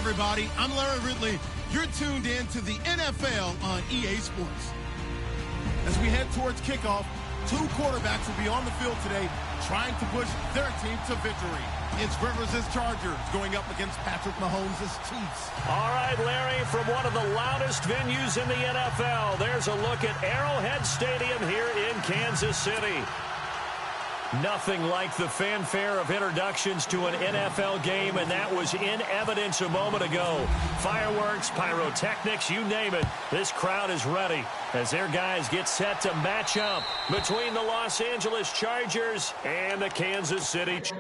everybody. I'm Larry Ridley. You're tuned in to the NFL on EA Sports. As we head towards kickoff, two quarterbacks will be on the field today trying to push their team to victory. It's Rivers' Chargers going up against Patrick Mahomes' Chiefs. All right, Larry, from one of the loudest venues in the NFL, there's a look at Arrowhead Stadium here in Kansas City. Nothing like the fanfare of introductions to an NFL game, and that was in evidence a moment ago. Fireworks, pyrotechnics, you name it. This crowd is ready as their guys get set to match up between the Los Angeles Chargers and the Kansas City Chiefs.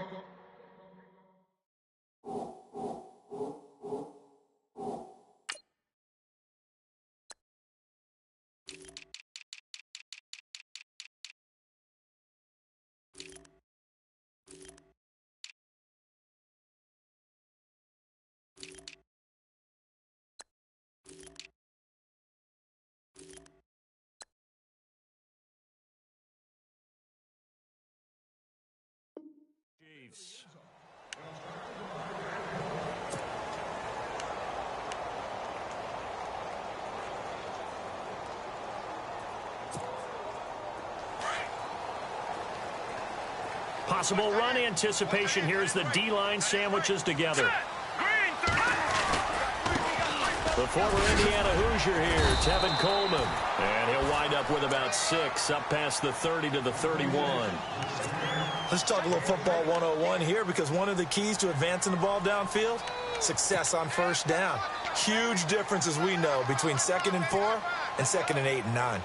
Possible run anticipation here as the D-line sandwiches together. The former Indiana Hoosier here, Tevin Coleman. And he'll wind up with about 6, up past the 30 to the 31. Let's talk a little football 101 here, because one of the keys to advancing the ball downfield, success on first down. Huge difference, as we know, between 2nd and 4 and 2nd and 8 and 9.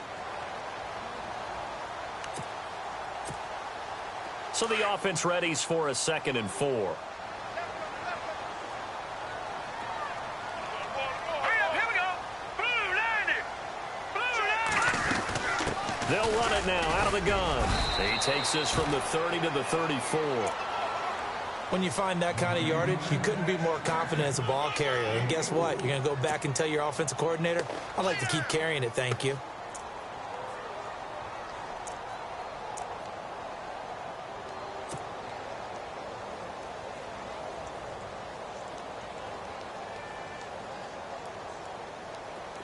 So the offense readies for a 2nd and 4. They'll run it now out of the gun. He takes this from the 30 to the 34. When you find that kind of yardage, you couldn't be more confident as a ball carrier. And guess what? You're going to go back and tell your offensive coordinator, I'd like to keep carrying it, thank you.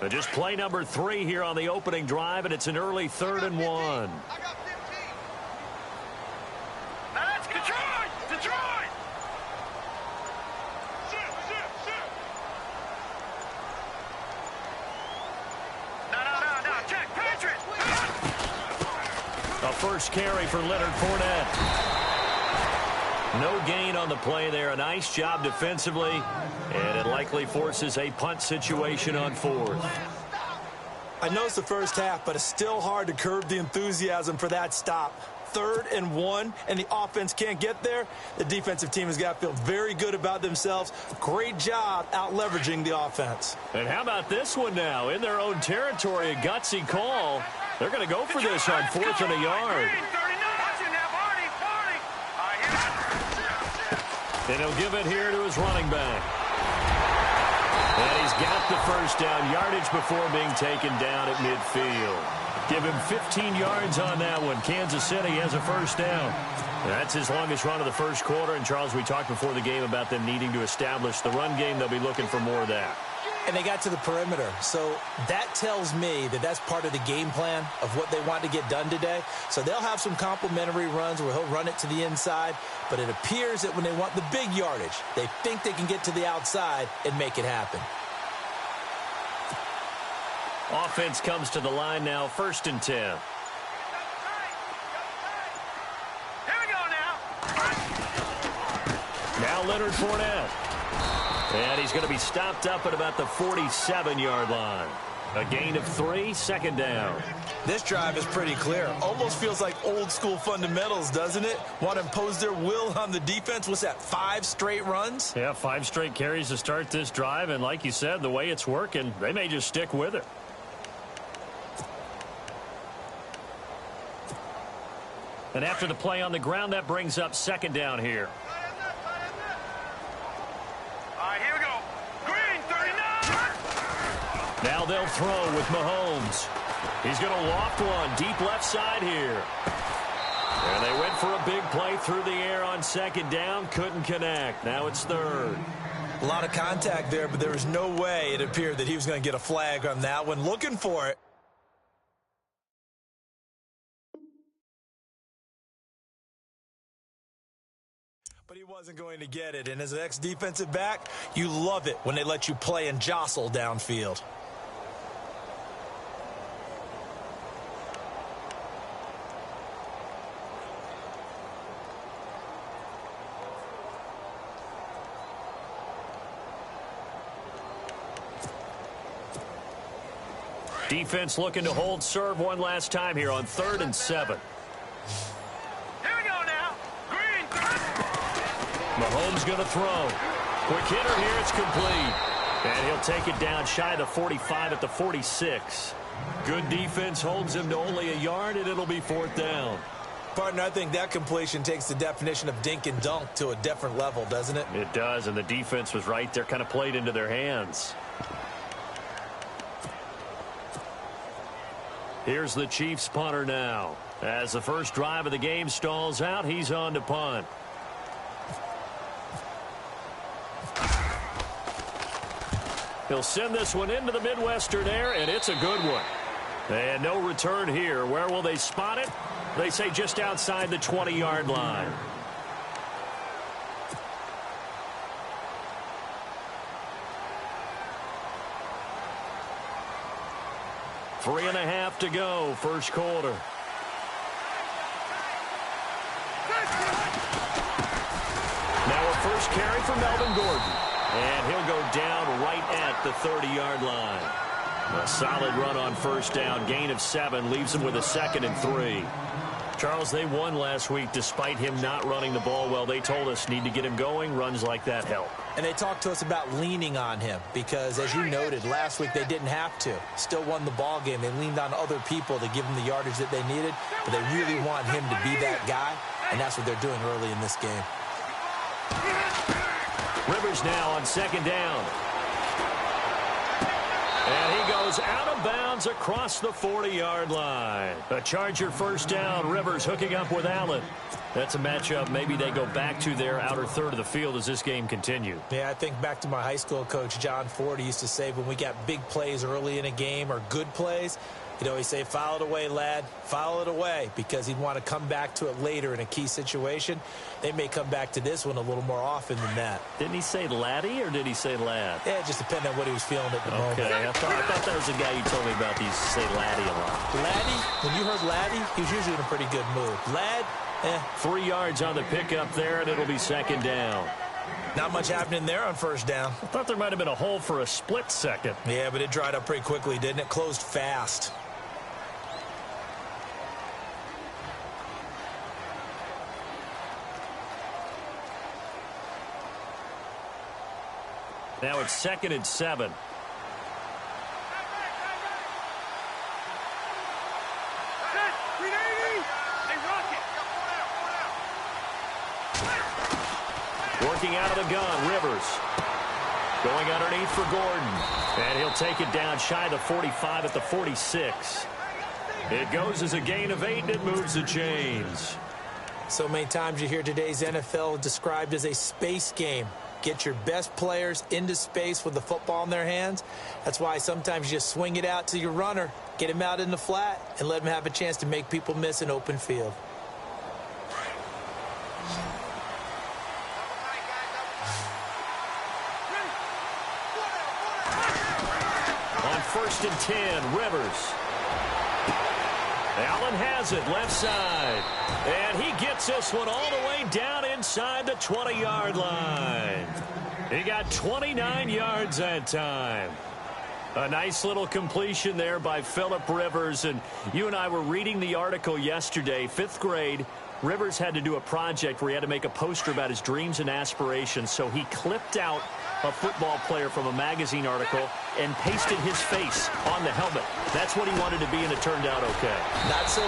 Just play number 3 here on the opening drive, and it's an early 3rd and 1. I got 15. Now that's Detroit! Detroit! Sit. No. Check, Patrick! A first carry for Leonard Fournette. No gain on the play there. A nice job defensively, and it likely forces a punt situation on 4th. I know it's the first half, but it's still hard to curb the enthusiasm for that stop. 3rd and 1, and the offense can't get there. The defensive team has got to feel very good about themselves. Great job out-leveraging the offense. And how about this one now? In their own territory, a gutsy call. They're going to go for this on 4th and a yard. And he'll give it here to his running back. And he's got the first down yardage before being taken down at midfield. Give him 15 yards on that one. Kansas City has a first down. That's his longest run of the first quarter. And, Charles, we talked before the game about them needing to establish the run game. They'll be looking for more of that. And they got to the perimeter. So that tells me that that's part of the game plan of what they want to get done today. So they'll have some complementary runs where he'll run it to the inside. But it appears that when they want the big yardage, they think they can get to the outside and make it happen. Offense comes to the line now, 1st and 10. Here we go now. Now Leonard Fournette. And he's going to be stopped up at about the 47-yard line. A gain of 3, 2nd down. This drive is pretty clear. Almost feels like old-school fundamentals, doesn't it? Want to impose their will on the defense. What's that, 5 straight runs? Yeah, 5 straight carries to start this drive. And like you said, the way it's working, they may just stick with it. And after the play on the ground, that brings up 2nd down here. Now they'll throw with Mahomes. He's going to loft one deep left side here. And they went for a big play through the air on 2nd down. Couldn't connect. Now it's 3rd. A lot of contact there, but there was no way it appeared that he was going to get a flag on that one. Looking for it. But he wasn't going to get it. And as an ex-defensive back, you love it when they let you play and jostle downfield. Defense looking to hold serve one last time here on 3rd and 7. Here we go now. Green. Mahomes going to throw. Quick hitter here. It's complete. And he'll take it down shy of the 45 at the 46. Good defense holds him to only a yard, and it'll be 4th down. Partner, I think that completion takes the definition of dink and dunk to a different level, doesn't it? It does, and the defense was right there, kind of played into their hands. Here's the Chiefs punter now. As the first drive of the game stalls out, he's on to punt. He'll send this one into the Midwestern air, and it's a good one. And no return here. Where will they spot it? They say just outside the 20-yard line. Three and a half to go, first quarter. Now a first carry for Melvin Gordon. And he'll go down right at the 30-yard line. A solid run on first down. Gain of 7 leaves him with a 2nd and 3. Charles, they won last week despite him not running the ball well. They told us need to get him going. Runs like that help. And they talked to us about leaning on him because, as you noted, last week they didn't have to. Still won the ball game. They leaned on other people to give them the yardage that they needed, but they really want him to be that guy, and that's what they're doing early in this game. Rivers now on 2nd down. And he goes out of bounds across the 40-yard line. A Charger first down. Rivers hooking up with Allen. That's a matchup maybe they go back to their outer third of the field as this game continues. Yeah, I think back to my high school coach, John Ford. He used to say when we got big plays early in a game or good plays, he'd always say, foul it away, lad, foul it away, because he'd want to come back to it later in a key situation. They may come back to this one a little more often than that. Didn't he say laddie or did he say lad? Yeah, it just depended on what he was feeling at the moment. Okay, I thought that was the guy you told me about. He used to say laddie a lot. Laddie? When you heard laddie, he was usually in a pretty good mood. Lad? 3 yards on the pickup there, and it'll be 2nd down. Not much happening there on first down. I thought there might have been a hole for a split second. Yeah, but it dried up pretty quickly, didn't it? Closed fast. Now it's 2nd and 7. Working out of the gun, Rivers. Going underneath for Gordon. And he'll take it down shy of the 45 at the 46. It goes as a gain of 8, and it moves the chains. So many times you hear today's NFL described as a space game. Get your best players into space with the football in their hands. That's why sometimes you just swing it out to your runner, get him out in the flat, and let him have a chance to make people miss an open field. On 1st and 10, Rivers. Allen has it, left side. And he gets this one all the way down inside the 20-yard line. He got 29 yards that time. A nice little completion there by Phillip Rivers. And you and I were reading the article yesterday, 5th grade. Rivers had to do a project where he had to make a poster about his dreams and aspirations. So he clipped out a football player from a magazine article and pasted his face on the helmet. That's what he wanted to be, and it turned out okay. Not so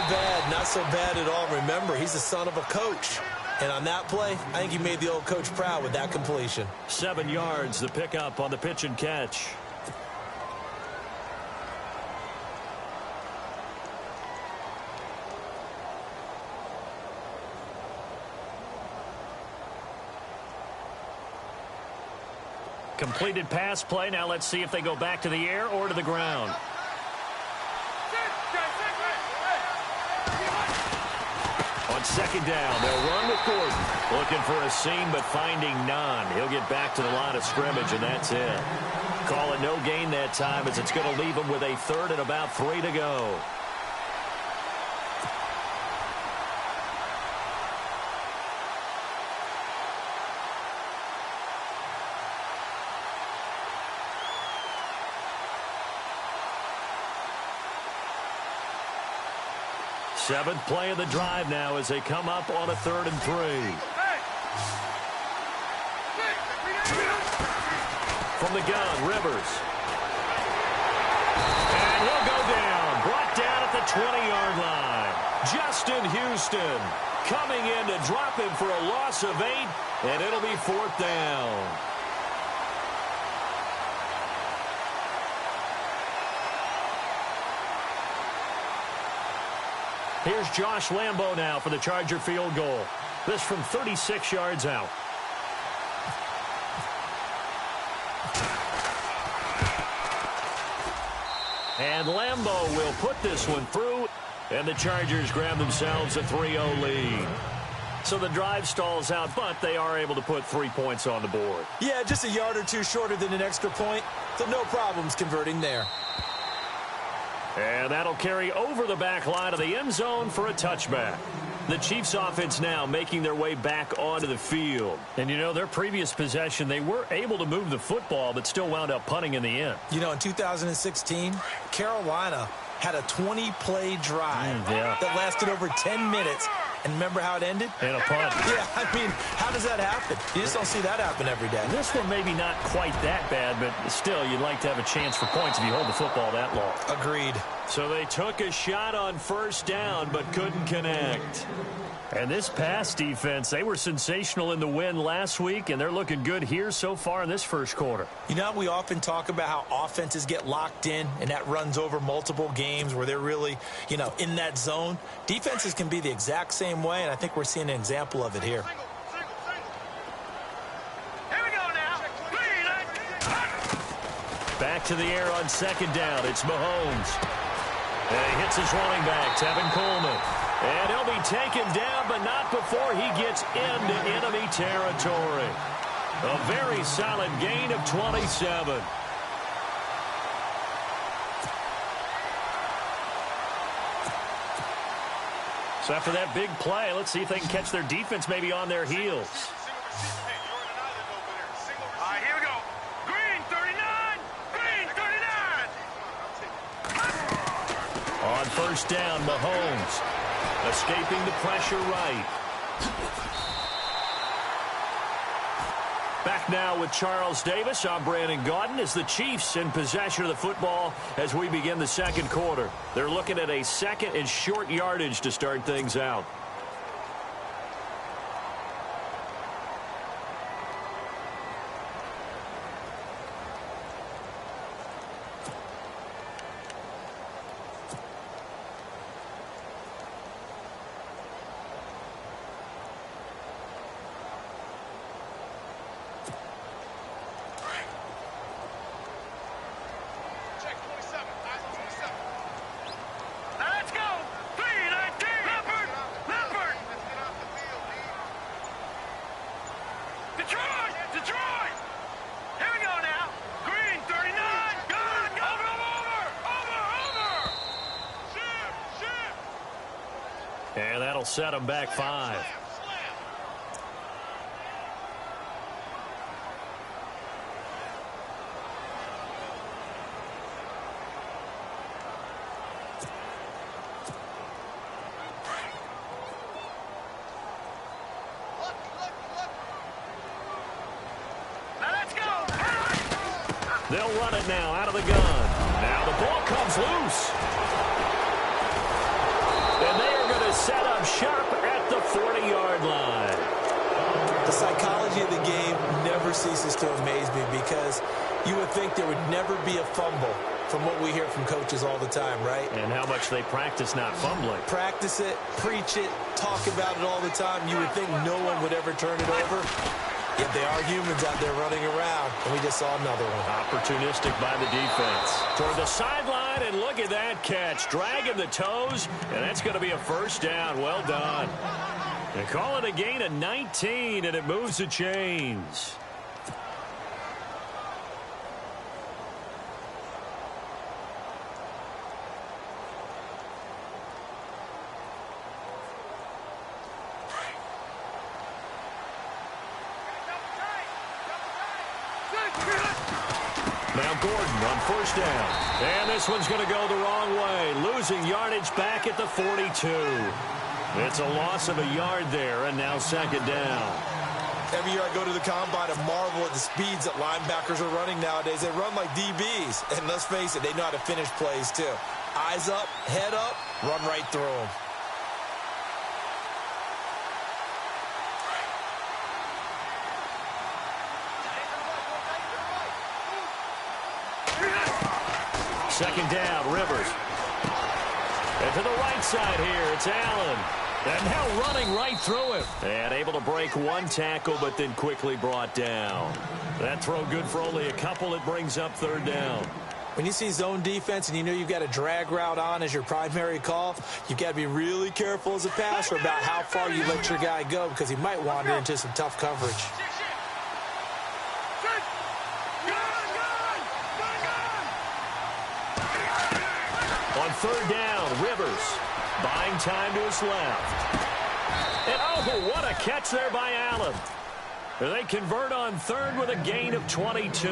bad at all. Remember, he's the son of a coach. And on that play, I think he made the old coach proud with that completion. 7 yards, the pickup on the pitch and catch. Completed pass play. Now let's see if they go back to the air or to the ground. On second down, they'll run with Gordon. Looking for a seam, but finding none. He'll get back to the line of scrimmage, and that's it. Call it no gain that time, as it's going to leave him with a third and about 3 to go. Seventh play of the drive now as they come up on a 3rd and 3. From the gun, Rivers. And he'll go down. Brought down at the 20-yard line. Justin Houston coming in to drop him for a loss of 8, and it'll be 4th down. Here's Josh Lambo now for the Charger field goal. This from 36 yards out. And Lambo will put this one through, and the Chargers grab themselves a 3-0 lead. So the drive stalls out, but they are able to put 3 points on the board. Yeah, just a yard or two shorter than an extra point, so no problems converting there. And that'll carry over the back line of the end zone for a touchback. The Chiefs offense now making their way back onto the field. And, you know, their previous possession, they were able to move the football, but still wound up punting in the end. You know, in 2016, Carolina had a 20-play drive that lasted over 10 minutes. And remember how it ended? And a punt. Yeah, I mean, how does that happen? You just don't see that happen every day. This one maybe not quite that bad, but still, you'd like to have a chance for points if you hold the football that long. Agreed. So they took a shot on 1st down, but couldn't connect. And this pass defense, they were sensational in the win last week, and they're looking good here so far in this first quarter. You know, we often talk about how offenses get locked in, and that runs over multiple games where they're really, you know, in that zone. Defenses can be the exact same way, and I think we're seeing an example of it here. Here we go now. Back to the air on 2nd down. It's Mahomes. And he hits his running back, Tevin Coleman. And he'll be taken down, but not before he gets into enemy territory. A very solid gain of 27. So after that big play, let's see if they can catch their defense maybe on their heels. Here we go. Green, 39. Green, 39. On 1st down, Mahomes. Escaping the pressure right. Back now with Charles Davis. I'm Brandon Gaudin as the Chiefs in possession of the football as we begin the 2nd quarter. They're looking at a 2nd and short yardage to start things out. And that'll set them back 5. They'll run it now out of the gun. Now the ball comes loose. And they are going to set up shop at the 40-yard line. The psychology of the game never ceases to amaze me because you would think there would never be a fumble from what we hear from coaches all the time, right? And how much they practice not fumbling. Practice it, preach it, talk about it all the time. You would think no one would ever turn it over. Yet they are humans out there running around, and we just saw another one. Opportunistic by the defense. Toward the sideline, and look at that catch. Dragging the toes, and that's going to be a first down. Well done. They call it a gain of 19, and it moves the chains. Now Gordon on first down. And this one's going to go the wrong way. Losing yardage back at the 42. It's a loss of a yard there, and now second down. Every year I go to the combine and marvel at the speeds that linebackers are running nowadays. They run like DBs. And let's face it, they know how to finish plays too. Eyes up, head up, run right through them. Second down, Rivers. And to the right side here, it's Allen. And now running right through him. And able to break one tackle, but then quickly brought down. That throw good for only a couple. It brings up third down. When you see zone defense and you know you've got a drag route on as your primary call, you've got to be really careful as a passer about how far you let your guy go because he might wander into some tough coverage. On third down, Rivers buying time to his left. And oh, what a catch there by Allen. They convert on third with a gain of 22.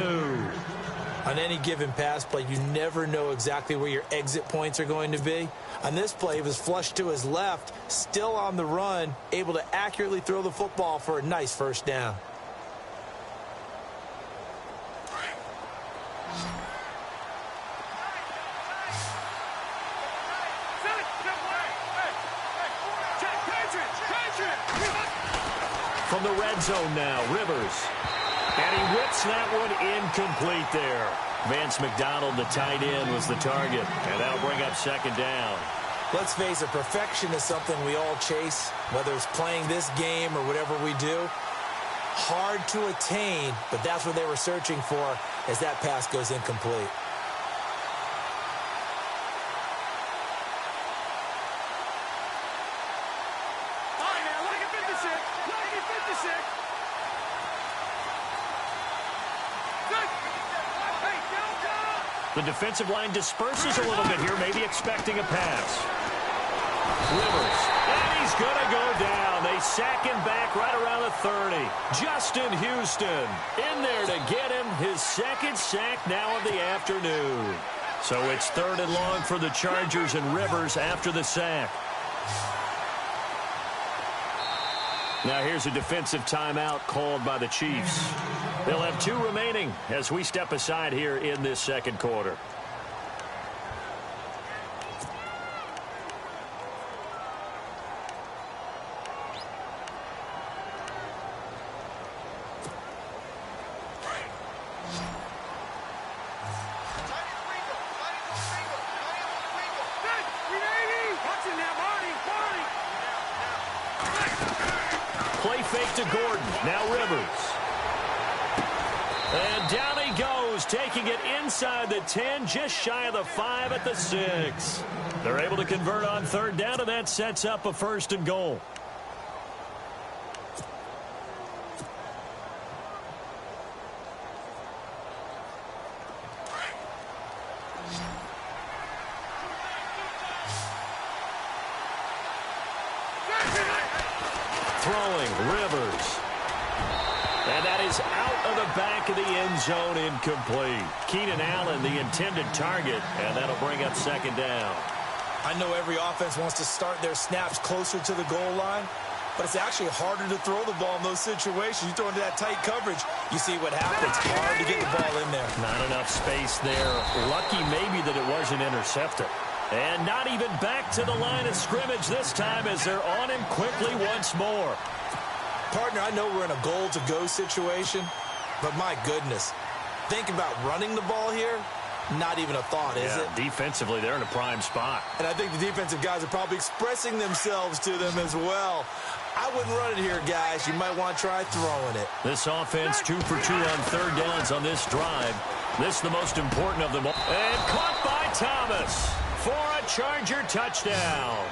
On any given pass play, you never know exactly where your exit points are going to be. On this play, he was flushed to his left, still on the run, able to accurately throw the football for a nice first down. From the red zone now, Rivers. And he whips that one incomplete there. Vance McDonald, the tight end, was the target. And that'll bring up second down. Let's face it, perfection is something we all chase, whether it's playing this game or whatever we do. Hard to attain, but that's what they were searching for as that pass goes incomplete. The defensive line disperses a little bit here, maybe expecting a pass. Rivers, and he's going to go down. They sack him back right around the 30. Justin Houston in there to get him his second sack now of the afternoon. So it's third and long for the Chargers and Rivers after the sack. Now here's a defensive timeout called by the Chiefs. They'll have 2 remaining as we step aside here in this second quarter. Play fake to Gordon. Now Rivers. And down he goes, taking it inside the 10, just shy of the 5 at the 6. They're able to convert on third down, and that sets up a first and goal. Throwing, Rivers. And that is out of the back of the end zone, incomplete. Keenan Allen, the intended target, and that'll bring up second down. I know every offense wants to start their snaps closer to the goal line, but it's actually harder to throw the ball in those situations. You throw into that tight coverage, you see what happens. Hard to get the ball in there. Not enough space there. Lucky maybe that it wasn't intercepted. And not even back to the line of scrimmage this time as they're on him quickly once more. Partner, I know we're in a goal-to-go situation, but my goodness, think about running the ball here. Not even a thought, is it? Defensively, they're in a prime spot. And I think the defensive guys are probably expressing themselves to them as well. I wouldn't run it here, guys. You might want to try throwing it. This offense 2 for 2 on third downs on this drive. This is the most important of them all. And caught by Thomas for a Charger touchdown.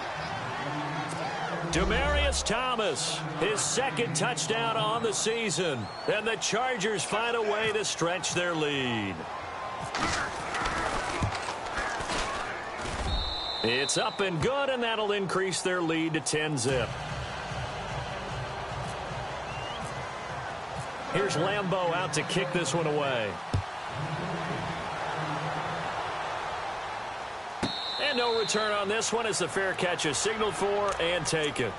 Demaryius Thomas, his second touchdown on the season. And the Chargers find a way to stretch their lead. It's up and good, and that'll increase their lead to 10-zip. Here's Lambeau out to kick this one away. And no return on this one as the fair catch is signaled for and taken.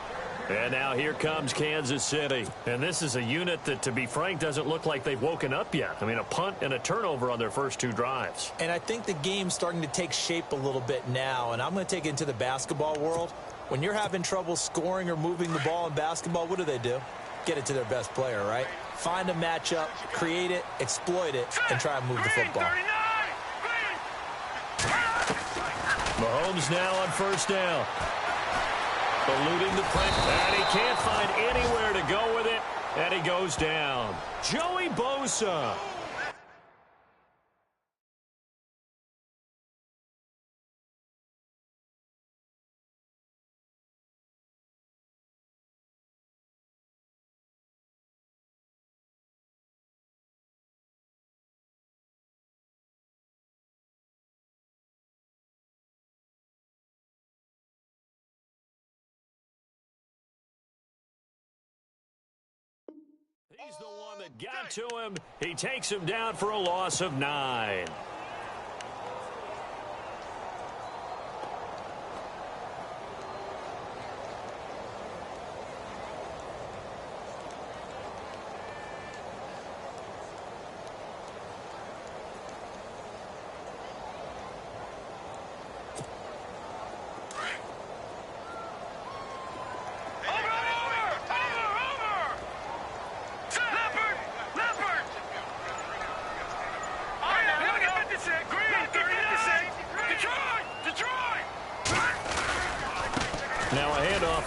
And now here comes Kansas City. And this is a unit that, to be frank, doesn't look like they've woken up yet. I mean, a punt and a turnover on their first 2 drives. And I think the game's starting to take shape a little bit now. And I'm going to take it into the basketball world. When you're having trouble scoring or moving the ball in basketball, what do? Get it to their best player, right? Find a matchup, create it, exploit it, and try and move the football. Mahomes now on first down. Eluding the pressure. And he can't find anywhere to go with it. And he goes down. Joey Bosa. He's the one that got to him. He takes him down for a loss of 9.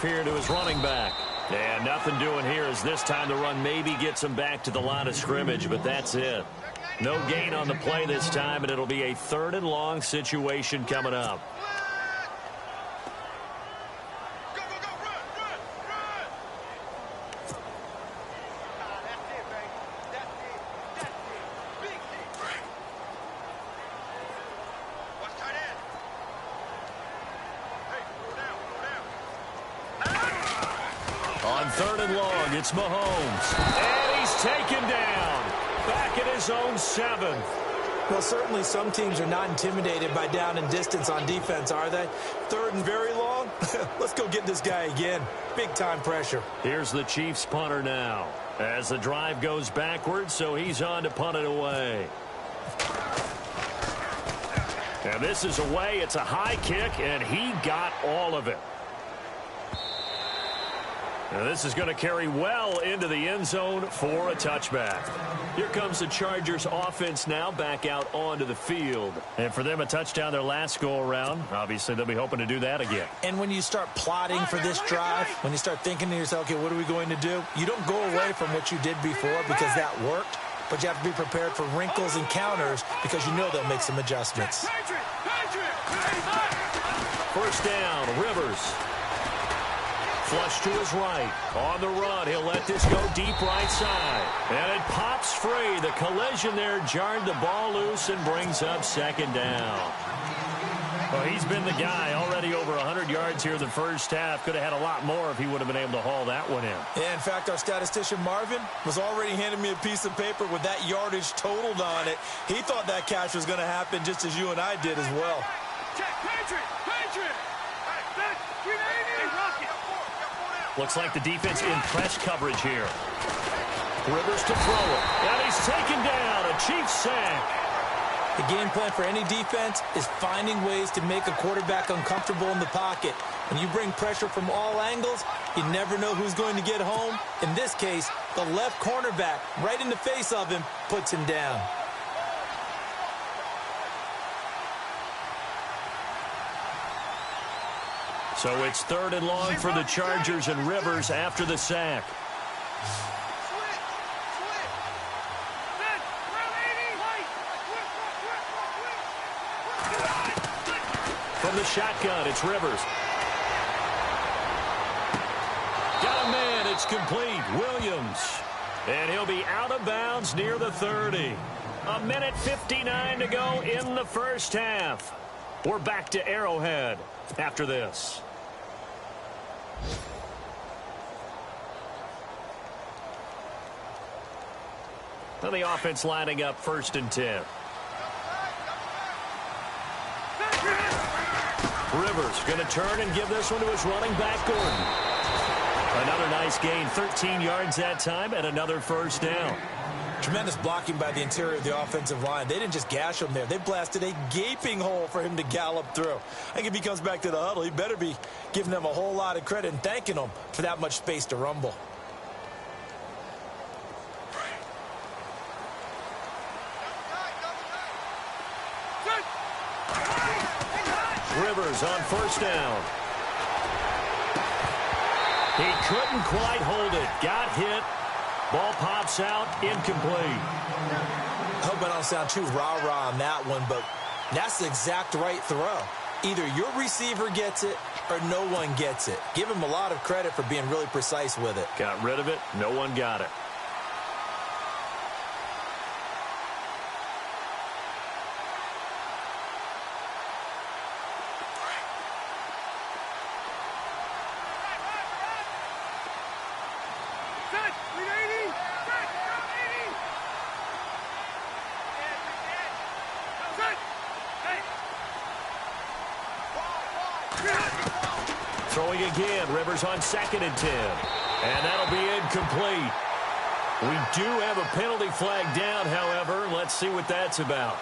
Here to his running back. And nothing doing here as this time the run maybe gets him back to the line of scrimmage, but that's it. No gain on the play this time, and it'll be a 3rd and long situation coming up. It's Mahomes, and he's taken down, back at his own 7th. Well, certainly some teams are not intimidated by down and distance on defense, are they? 3rd and very long? Let's go get this guy again. Big-time pressure. Here's the Chiefs punter now, as the drive goes backwards, so he's on to punt it away. And this is away. It's a high kick, and he got all of it. Now this is going to carry well into the end zone for a touchback. Here comes the Chargers offense now back out onto the field. And for them, a touchdown their last go-around. Obviously, they'll be hoping to do that again. And when you start plotting for this drive, when you start thinking to yourself, okay, what are we going to do? You don't go away from what you did before because that worked. But you have to be prepared for wrinkles and counters because you know they'll make some adjustments. First down, Rivers. Flush to his right. On the run, he'll let this go deep right side. And it pops free. The collision there jarred the ball loose and brings up 2nd down. Well, he's been the guy already over 100 yards here in the first half. Could have had a lot more if he would have been able to haul that one in. Yeah, in fact, our statistician Marvin was already handing me a piece of paper with that yardage totaled on it. He thought that catch was going to happen just as you and I did as well. Looks like the defense in press coverage here. Rivers to throw it. And he's taken down. A Chiefs sack. The game plan for any defense is finding ways to make a quarterback uncomfortable in the pocket. When you bring pressure from all angles, you never know who's going to get home. In this case, the left cornerback, right in the face of him, puts him down. So it's 3rd and long for the Chargers, and Rivers after the sack. From the shotgun, it's Rivers. Got a man, it's complete. Williams. And he'll be out of bounds near the 30. 1:59 to go in the first half. We're back to Arrowhead after this. And the offense lining up 1st and 10. Rivers going to turn and give this one to his running back, Gordon. Another nice gain, 13 yards that time, and another first down. Tremendous blocking by the interior of the offensive line. They didn't just gash him there. They blasted a gaping hole for him to gallop through. I think if he comes back to the huddle, he better be giving them a whole lot of credit and thanking them for that much space to rumble. Rivers on 1st down. He couldn't quite hold it. Got hit. Ball pops out. Incomplete. I hope I don't sound too rah-rah on that one, but that's the exact right throw. Either your receiver gets it or no one gets it. Give him a lot of credit for being really precise with it. Got rid of it. No one got it. Throwing again, Rivers on 2nd and 10. And that'll be incomplete. We do have a penalty flag down, however. Let's see what that's about.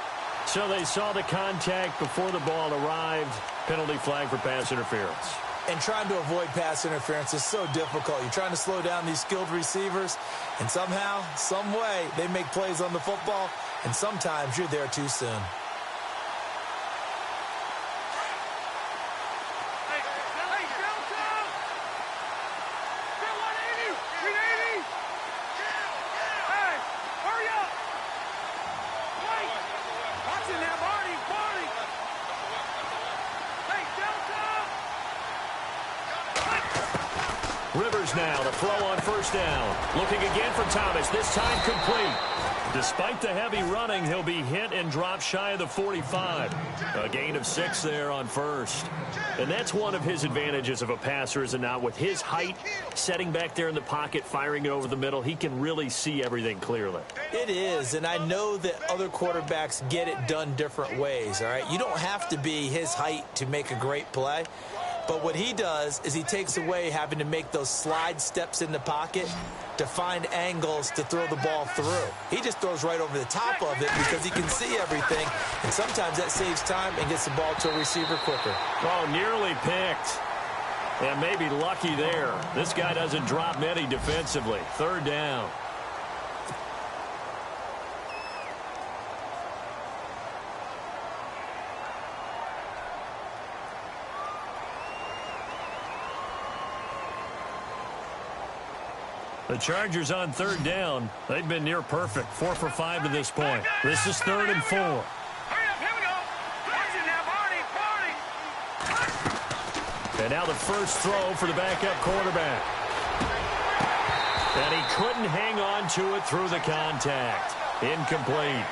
So they saw the contact before the ball arrived. Penalty flag for pass interference. And trying to avoid pass interference is so difficult. You're trying to slow down these skilled receivers, and somehow, some way, they make plays on the football, and sometimes you're there too soon. Rivers now to throw on 1st down. Looking again for Thomas, this time complete. Despite the heavy running, he'll be hit and dropped shy of the 45. A gain of 6 there on 1st. And that's one of his advantages of a passer, is it not? With his height, setting back there in the pocket, firing it over the middle, he can really see everything clearly. It is, and I know that other quarterbacks get it done different ways, all right? You don't have to be his height to make a great play. But what he does is he takes away having to make those slide steps in the pocket to find angles to throw the ball through. He just throws right over the top of it because he can see everything, and sometimes that saves time and gets the ball to a receiver quicker. Oh, nearly picked. And maybe lucky there. This guy doesn't drop many defensively. 3rd down. The Chargers on 3rd down. They've been near perfect. 4 for 5 to this point. This is 3rd and 4. Hurry up, here we go. Watch it now, Barney. And now the first throw for the backup quarterback. And he couldn't hang on to it through the contact. Incomplete.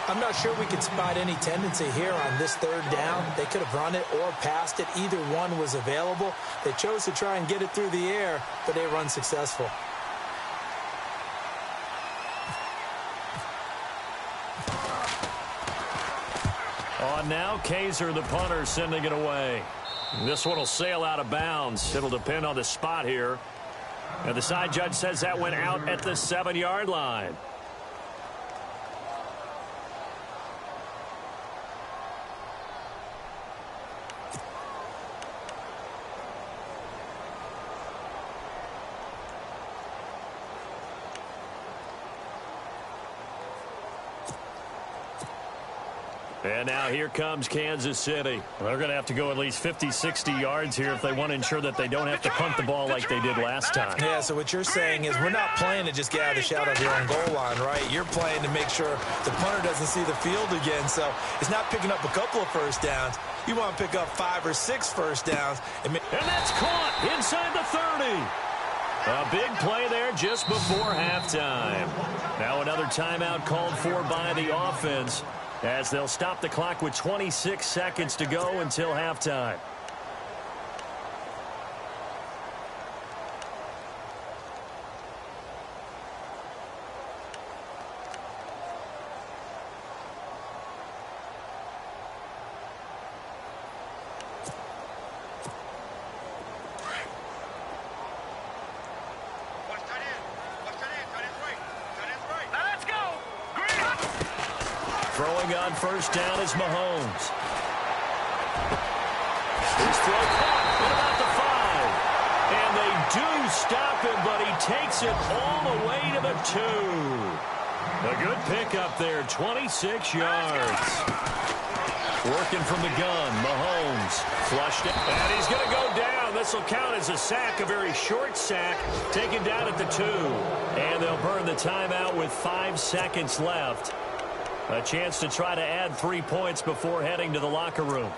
I'm not sure we could spot any tendency here on this 3rd down. They could have run it or passed it. Either one was available. They chose to try and get it through the air, but they run successful. On now, Kaiser, the punter, sending it away. This one will sail out of bounds. It'll depend on the spot here. And the side judge says that went out at the 7-yard line. And now here comes Kansas City. They're going to have to go at least 50, 60 yards here if they want to ensure that they don't have to punt the ball like they did last time. Yeah, so what you're saying is we're not playing to just get out of the shadow of your own goal line, right? You're playing to make sure the punter doesn't see the field again. So it's not picking up a couple of first downs. You want to pick up 5 or 6 first downs. And that's caught inside the 30. A big play there just before halftime. Now another timeout called for by the offense, as they'll stop the clock with 26 seconds to go until halftime. Throwing on first down is Mahomes. His throw caught at about the 5. And they do stop him, but he takes it all the way to the 2. A good pickup there, 26 yards. Working from the gun, Mahomes flushed it. And he's going to go down. This will count as a sack, a very short sack, taken down at the 2. And they'll burn the timeout with 5 seconds left. A chance to try to add 3 points before heading to the locker room.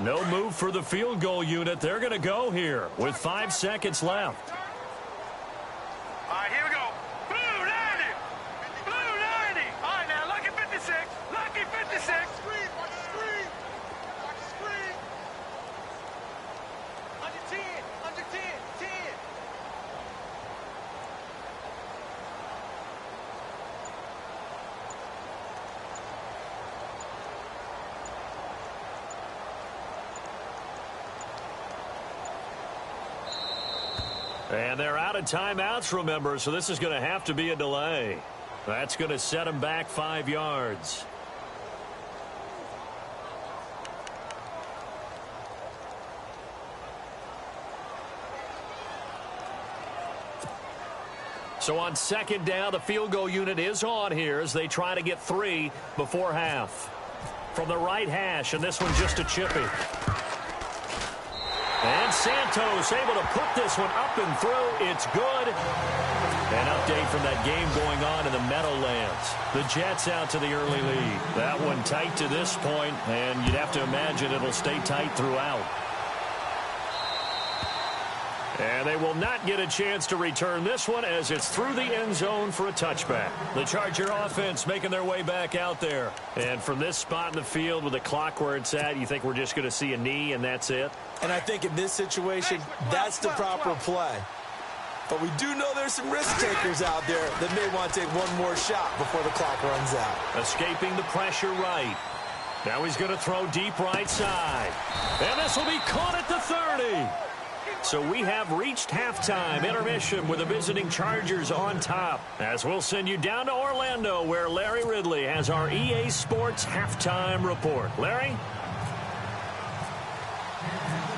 No move for the field goal unit. They're going to go here with 5 seconds left. All right, here we go. Blue 90. Blue 90. All right, now, lucky 56. Lucky 56. Screen, watch the screen. Watch the screen. Under 10. Under 10. 10. And they're out of timeouts, remember, so this is going to have to be a delay. That's going to set them back 5 yards. So on second down, the field goal unit is on here as they try to get 3 before half. From the right hash, and this one just a chippy. And Santos able to put this one up and through. It's good. An update from that game going on in the Meadowlands. The Jets out to the early lead. That one tight to this point, and you'd have to imagine it'll stay tight throughout. And they will not get a chance to return this one as it's through the end zone for a touchback. The Charger offense making their way back out there. And from this spot in the field with the clock where it's at, you think we're just going to see a knee and that's it? And I think in this situation, that's the proper play. But we do know there's some risk takers out there that may want to take one more shot before the clock runs out. Escaping the pressure right. Now he's going to throw deep right side. And this will be caught at the 30. So we have reached halftime intermission with the visiting Chargers on top. As we'll send you down to Orlando where Larry Ridley has our EA Sports halftime report. Larry?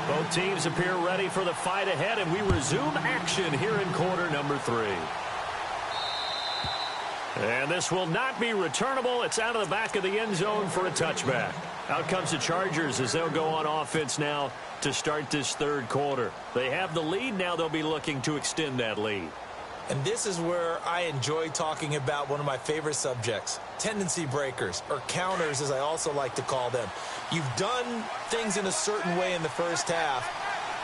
Both teams appear ready for the fight ahead, and we resume action here in quarter number 3. And this will not be returnable. It's out of the back of the end zone for a touchback. Out comes the Chargers as they'll go on offense now to start this third quarter. They have the lead. Now they'll be looking to extend that lead. And this is where I enjoy talking about one of my favorite subjects, tendency breakers, or counters as I also like to call them. You've done things in a certain way in the first half,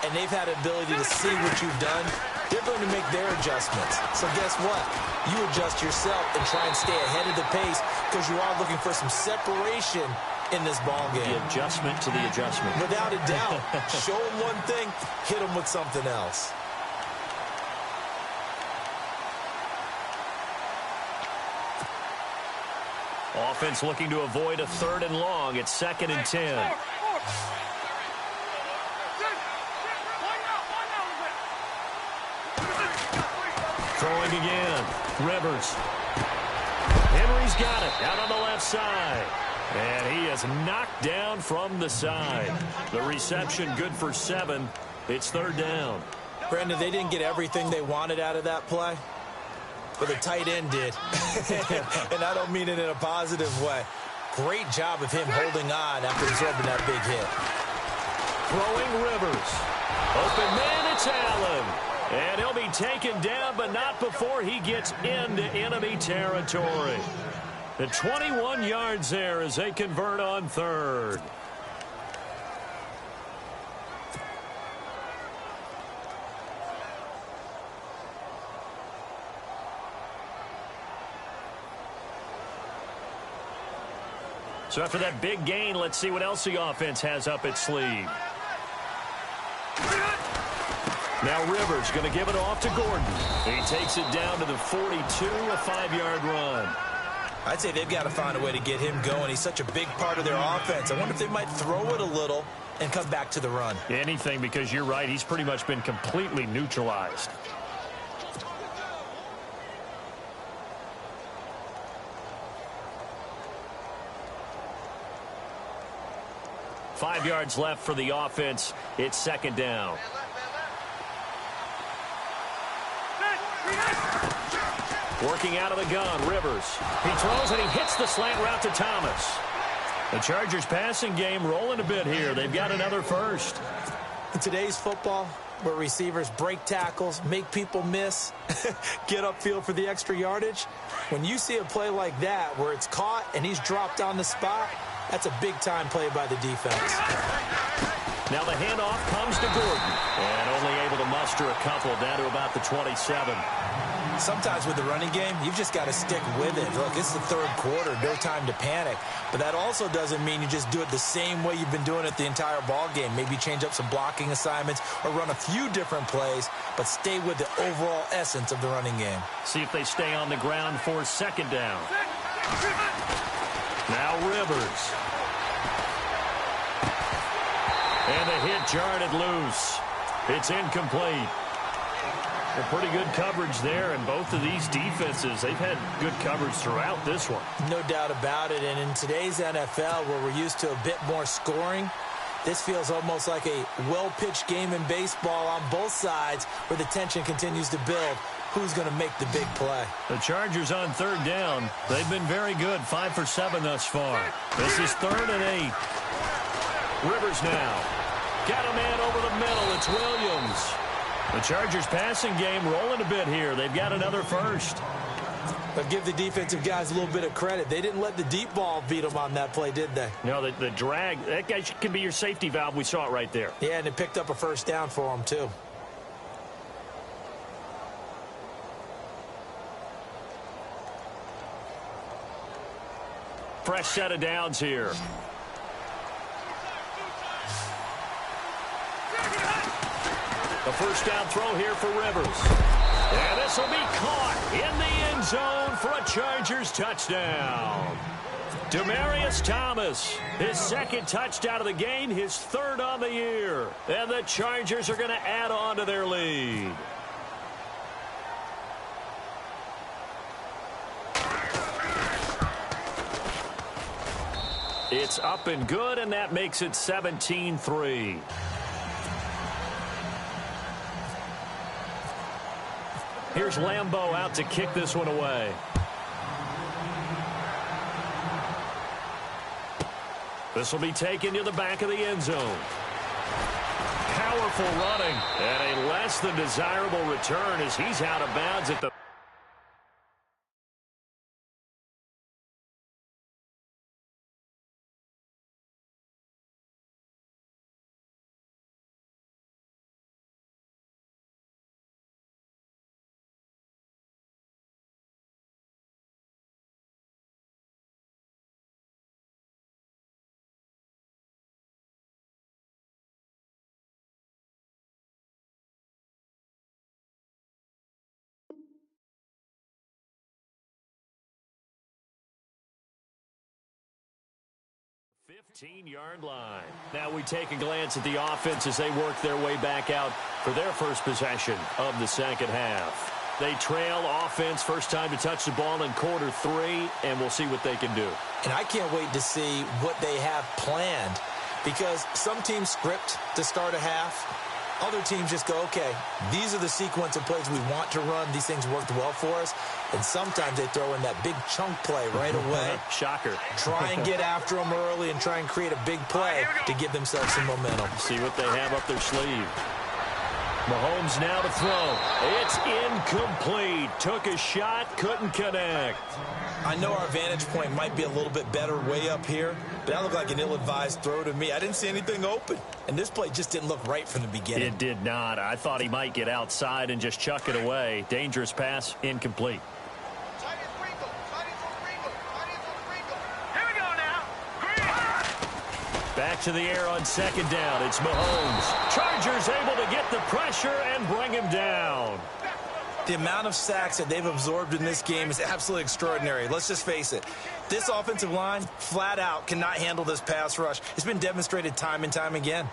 and they've had the ability to see what you've done. They're going to make their adjustments. So guess what? You adjust yourself and try and stay ahead of the pace because you are looking for some separation in this ball game. The adjustment to the adjustment. Without a doubt. Show them one thing, hit them with something else. Offense looking to avoid a 3rd and long. It's 2nd and 10. Throwing again. Rivers. Henry's got it out on the left side. And he is knocked down from the side. The reception good for 7. It's third down. Brandon, they didn't get everything they wanted out of that play, but the tight end did. And I don't mean it in a positive way. Great job of him holding on after absorbing that big hit. Throwing Rivers. Open man, it's Allen. And he'll be taken down, but not before he gets into enemy territory. The 21 yards there as they convert on third. So after that big gain, let's see what else the offense has up its sleeve. Now Rivers going to give it off to Gordon. He takes it down to the 42, a 5-yard run. I'd say they've got to find a way to get him going. He's such a big part of their offense. I wonder if they might throw it a little and come back to the run. Anything, because you're right. He's pretty much been completely neutralized. Five yards left for the offense. It's second down. Working out of the gun, Rivers. He throws and he hits the slant route to Thomas. The Chargers passing game rolling a bit here. They've got another first. In today's football, where receivers break tackles, make people miss, get upfield for the extra yardage, when you see a play like that where it's caught and he's dropped on the spot, that's a big-time play by the defense. Now the handoff comes to Gordon. And only able to muster a couple down to about the 27. Sometimes with the running game, you've just got to stick with it. Look, it's the third quarter, no time to panic. But that also doesn't mean you just do it the same way you've been doing it the entire ball game. Maybe change up some blocking assignments or run a few different plays, but stay with the overall essence of the running game. See if they stay on the ground for second down. Now Rivers. And the hit jarred it loose. It's incomplete. Well, pretty good coverage there, and both of these defenses, they've had good coverage throughout this one. No doubt about it, and in today's NFL, where we're used to a bit more scoring, this feels almost like a well-pitched game in baseball on both sides where the tension continues to build. Who's going to make the big play? The Chargers on third down. They've been very good, 5 for 7 thus far. This is 3rd and 8. Rivers now. Got a man over the middle. It's Williams. The Chargers passing game rolling a bit here. They've got another first. But give the defensive guys a little bit of credit. They didn't let the deep ball beat them on that play, did they? No, the drag, that guy can be your safety valve. We saw it right there. Yeah, and it picked up a first down for them, too. Fresh set of downs here. A first down throw here for Rivers. And this will be caught in the end zone for a Chargers touchdown. Demaryius Thomas, his second touchdown of the game, his 3rd on the year. And the Chargers are going to add on to their lead. It's up and good, and that makes it 17-3. Here's Lambeau out to kick this one away. This will be taken to the back of the end zone. Powerful running, and a less than desirable return as he's out of bounds at the $15-yard line. Now we take a glance at the offense as they work their way back out for their first possession of the second half. They trail offense, first time to touch the ball in quarter 3, and we'll see what they can do. And I can't wait to see what they have planned, because some teams script to start a half. Other teams just go, okay, these are the sequence of plays we want to run. These things worked well for us. And sometimes they throw in that big chunk play right away. Shocker. Try and get after them early and try and create a big play to give themselves some momentum. See what they have up their sleeve. Mahomes now to throw. It's incomplete. Took a shot, couldn't connect. I know our vantage point might be a little bit better way up here, but that looked like an ill-advised throw to me. I didn't see anything open, and this play just didn't look right from the beginning. It did not. I thought he might get outside and just chuck it away. Dangerous pass, incomplete. Back to the air on second down. It's Mahomes. Chargers able to get the pressure and bring him down. The amount of sacks that they've absorbed in this game is absolutely extraordinary. Let's just face it. This offensive line, flat out, cannot handle this pass rush. It's been demonstrated time and time again.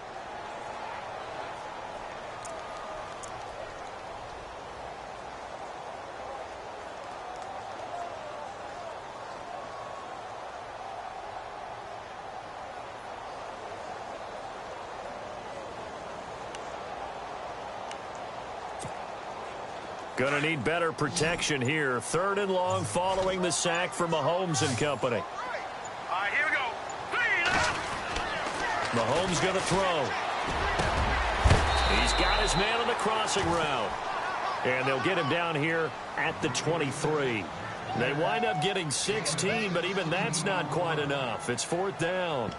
Going to need better protection here. 3rd and long following the sack for Mahomes and company. All right, here we go. Mahomes going to throw. He's got his man on the crossing route. And they'll get him down here at the 23. They wind up getting 16, but even that's not quite enough. It's 4th down.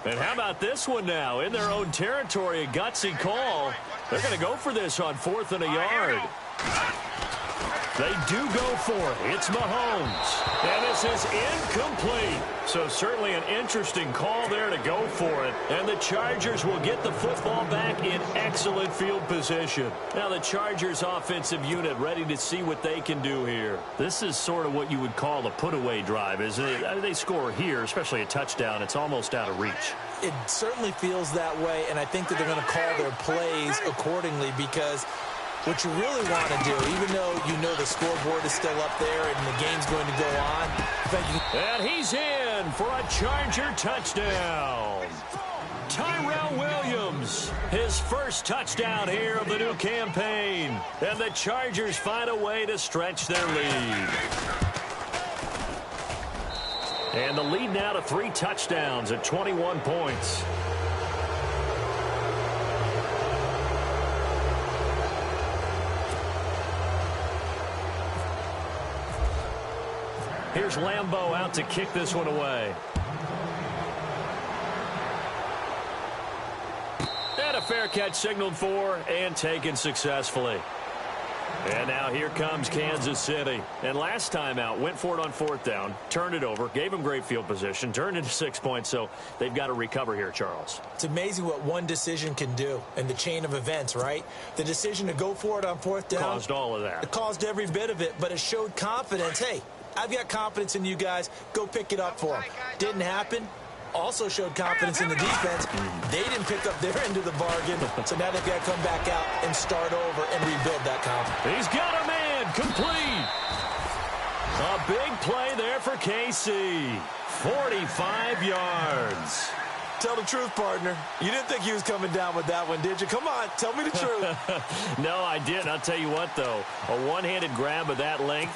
And how about this one now? In their own territory, a gutsy call. They're going to go for this on 4th and a yard. They do go for it. It's Mahomes. And this is incomplete. So certainly an interesting call there to go for it. And the Chargers will get the football back in excellent field position. Now the Chargers offensive unit ready to see what they can do here. This is sort of what you would call a put-away drive, isn't it? They score here, especially a touchdown. It's almost out of reach. It certainly feels that way, and I think that they're going to call their plays accordingly, because what you really want to do, even though you know the scoreboard is still up there and the game's going to go on. And he's in for a Charger touchdown. Tyrell Williams, his first touchdown here of the new campaign. And the Chargers find a way to stretch their lead. And the lead now to 3 touchdowns at 21 points. Here's Lambeau out to kick this one away. And a fair catch signaled for and taken successfully. And now here comes Kansas City. And last time out, went for it on 4th down, turned it over, gave them great field position, turned into 6 points, so they've got to recover here, Charles. It's amazing what one decision can do in the chain of events, right? The decision to go for it on 4th down caused all of that. It caused every bit of it, but it showed confidence. Hey, I've got confidence in you guys. Go pick it up for them. Didn't happen. Also showed confidence in the defense. They didn't pick up their end of the bargain, so now they've got to come back out and start over and rebuild that confidence. He's got a man complete. A big play there for KC. 45 yards. Tell the truth, partner. You didn't think he was coming down with that one, did you? Come on, tell me the truth. No, I didn't. I'll tell you what, though. A one-handed grab of that length.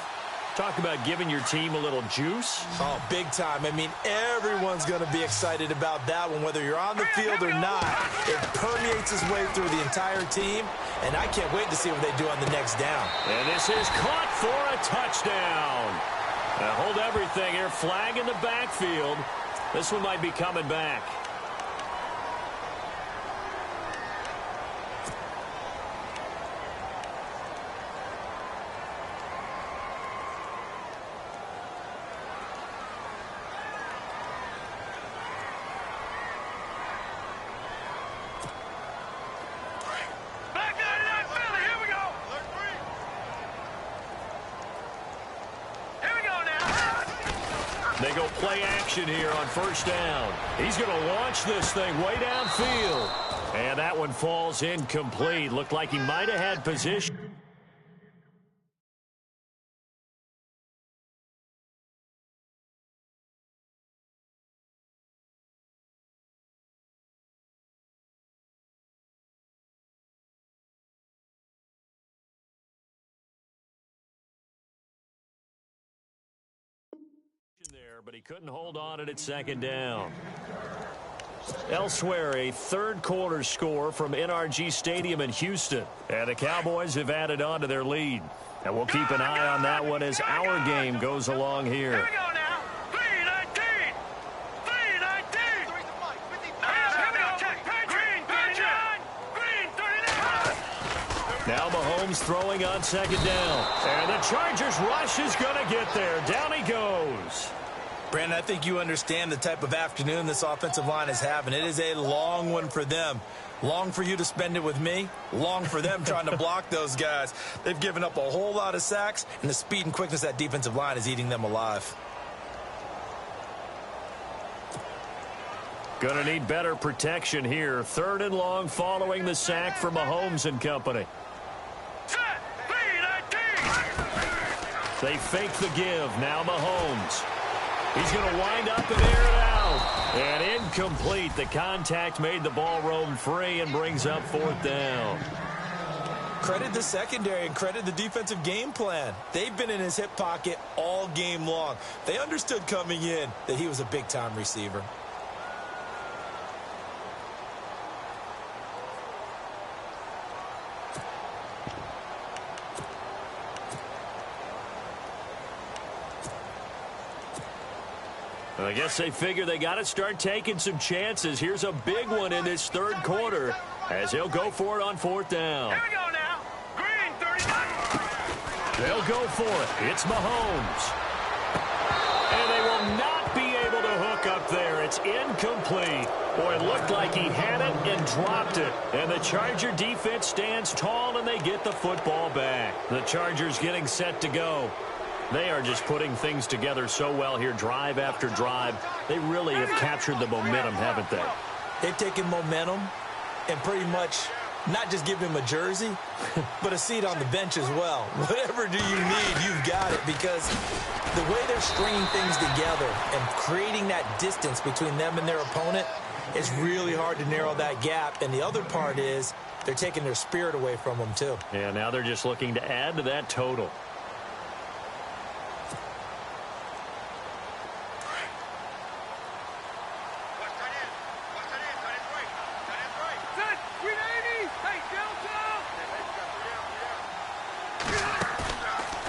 Talk about giving your team a little juice. Oh, big time. I mean, everyone's going to be excited about that one, whether you're on the field or not. It permeates its way through the entire team, and I can't wait to see what they do on the next down. And this is caught for a touchdown. Now hold everything here. Flag in the backfield. This one might be coming back. play action here on first down. He's going to launch this thing way downfield. And that one falls incomplete. Looked like he might have had position. There, but he couldn't hold on at second down. Elsewhere, a third-quarter score from NRG Stadium in Houston. And the Cowboys have added on to their lead. And we'll keep an eye on that one as our game goes along here. Here we go now. 319. 319. Here we go. Green 39. Green 39. Now Mahomes throwing on second down. And the Chargers rush is going to get there. Down he goes. Brandon, I think you understand the type of afternoon this offensive line is having. It is a long one for them. Long for you to spend it with me. Long for them trying to block those guys. They've given up a whole lot of sacks, and the speed and quickness of that defensive line is eating them alive. Going to need better protection here. Third and long following the sack for Mahomes and company. Set. 319. They fake the give. Now Mahomes. He's going to wind up and air it out. And incomplete. The contact made the ball roam free and brings up fourth down. Credit the secondary and credit the defensive game plan. They've been in his hip pocket all game long. They understood coming in that he was a big-time receiver. I guess they figure they got to start taking some chances. Here's a big one in this third quarter as he'll go for it on fourth down. Here we go now. Green 39. They'll go for it. It's Mahomes. And they will not be able to hook up there. It's incomplete. Boy, it looked like he had it and dropped it. And the Charger defense stands tall and they get the football back. The Chargers getting set to go. They are just putting things together so well here, drive after drive. They really have captured the momentum, haven't they? They've taken momentum and pretty much not just give him a jersey, but a seat on the bench as well. Whatever do you need, you've got it, because the way they're stringing things together and creating that distance between them and their opponent, it's really hard to narrow that gap. And the other part is they're taking their spirit away from them, too. Yeah, now they're just looking to add to that total.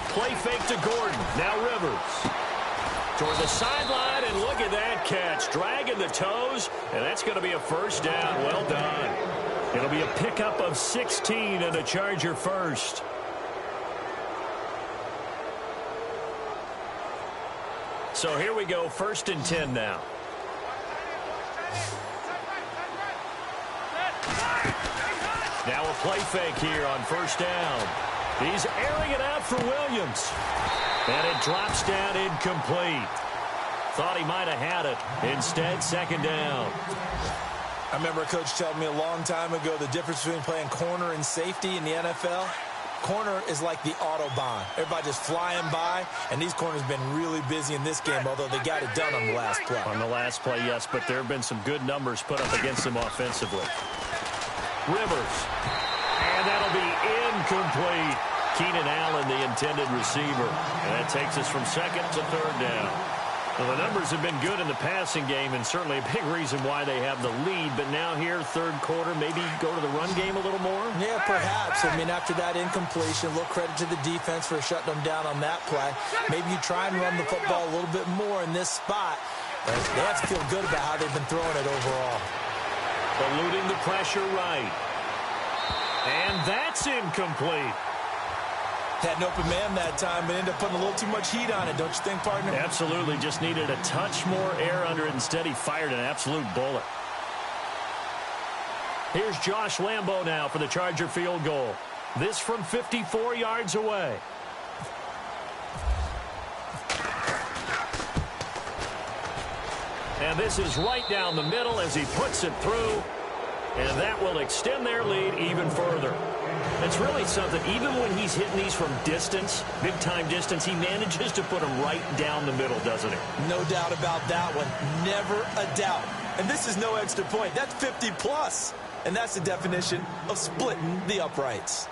Play fake to Gordon. Now Rivers. Toward the sideline, and look at that catch. Dragging the toes, and that's going to be a first down. Well done. It'll be a pickup of 16 and a Charger first. So here we go, first and 10 now. Now a play fake here on first down. He's airing it out for Williams. And it drops down incomplete. Thought he might have had it. Instead, second down. I remember a coach telling me a long time ago the difference between playing corner and safety in the NFL. Corner is like the Autobahn. Everybody just flying by, and these corners have been really busy in this game, although they got it done on the last play. On the last play, yes, but there have been some good numbers put up against them offensively. Rivers. And that'll be incomplete. Keenan Allen, the intended receiver. And that takes us from second to third down. Well, the numbers have been good in the passing game, and certainly a big reason why they have the lead. But now here, third quarter, maybe go to the run game a little more? Yeah, perhaps. I mean, after that incompletion, a little credit to the defense for shutting them down on that play. Maybe you try and run the football a little bit more in this spot. But they have to feel good about how they've been throwing it overall. Eluding the pressure right. And that's incomplete. Had an open man that time, but ended up putting a little too much heat on it, don't you think, partner? Absolutely. Just needed a touch more air under it. Instead, he fired an absolute bullet. Here's Josh Lambo now for the Charger field goal. This from 54 yards away. And this is right down the middle as he puts it through. And that will extend their lead even further. It's really something. Even when he's hitting these from distance, big-time distance, he manages to put them right down the middle, doesn't he? No doubt about that one. Never a doubt. And this is no extra point. That's 50+. And that's the definition of splitting the uprights.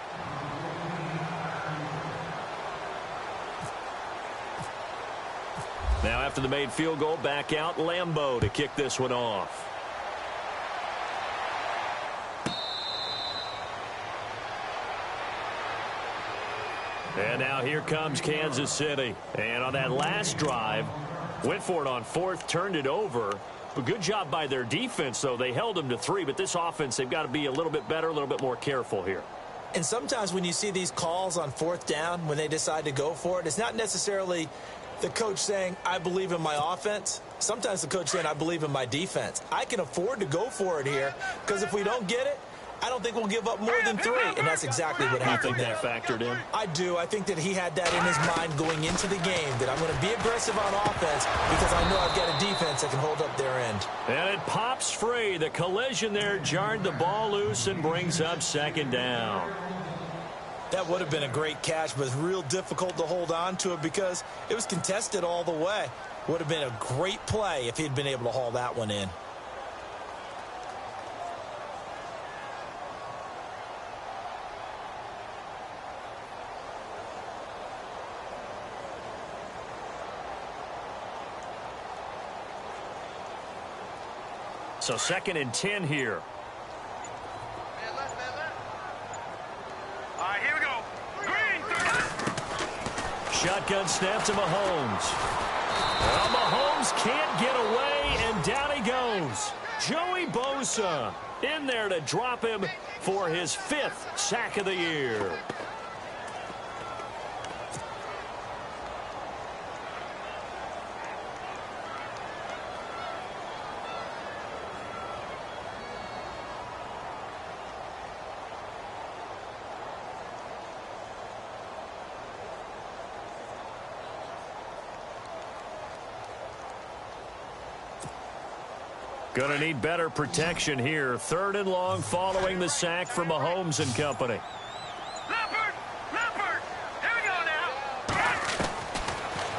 Now after the made field goal, back out Lambeau to kick this one off. And now here comes Kansas City. And on that last drive, went for it on fourth, turned it over. But good job by their defense, though. They held them to 3, but this offense, they've got to be a little bit better, a little bit more careful here. And sometimes when you see these calls on fourth down, when they decide to go for it, it's not necessarily the coach saying, I believe in my offense. Sometimes the coach saying, I believe in my defense. I can afford to go for it here because if we don't get it, I don't think we'll give up more than 3, and that's exactly what happened there. You think that factored in? I do. I think that he had that in his mind going into the game, that I'm going to be aggressive on offense because I know I've got a defense that can hold up their end. And it pops free. The collision there jarred the ball loose and brings up second down. That would have been a great catch, but it's real difficult to hold on to it because it was contested all the way. Would have been a great play if he'd been able to haul that one in. So 2nd and 10 here. All right, here we go. Green, 30. Shotgun snap to Mahomes. Well, Mahomes can't get away, and down he goes. Joey Bosa in there to drop him for his 5th sack of the year. Going to need better protection here. 3rd and long following the sack from Mahomes and company. Leopard, here we go now.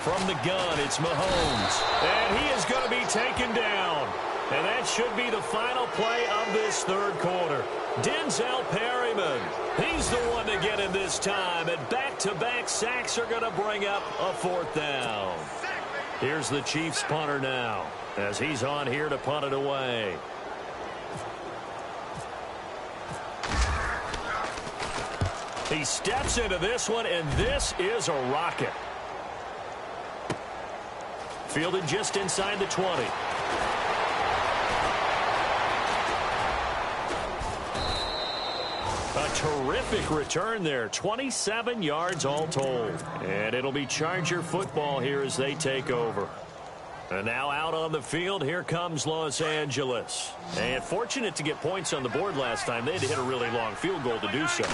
From the gun, it's Mahomes. And he is going to be taken down. And that should be the final play of this 3rd quarter. Denzel Perryman. He's the one to get him this time. And back-to-back sacks are going to bring up a 4th down. Here's the Chiefs punter now, as he's on here to punt it away. He steps into this one, and this is a rocket. Fielded just inside the 20. A terrific return there. 27 yards all told. And it'll be Charger football here as they take over. And now out on the field, here comes Los Angeles. And fortunate to get points on the board last time. They had to hit a really long field goal to do so.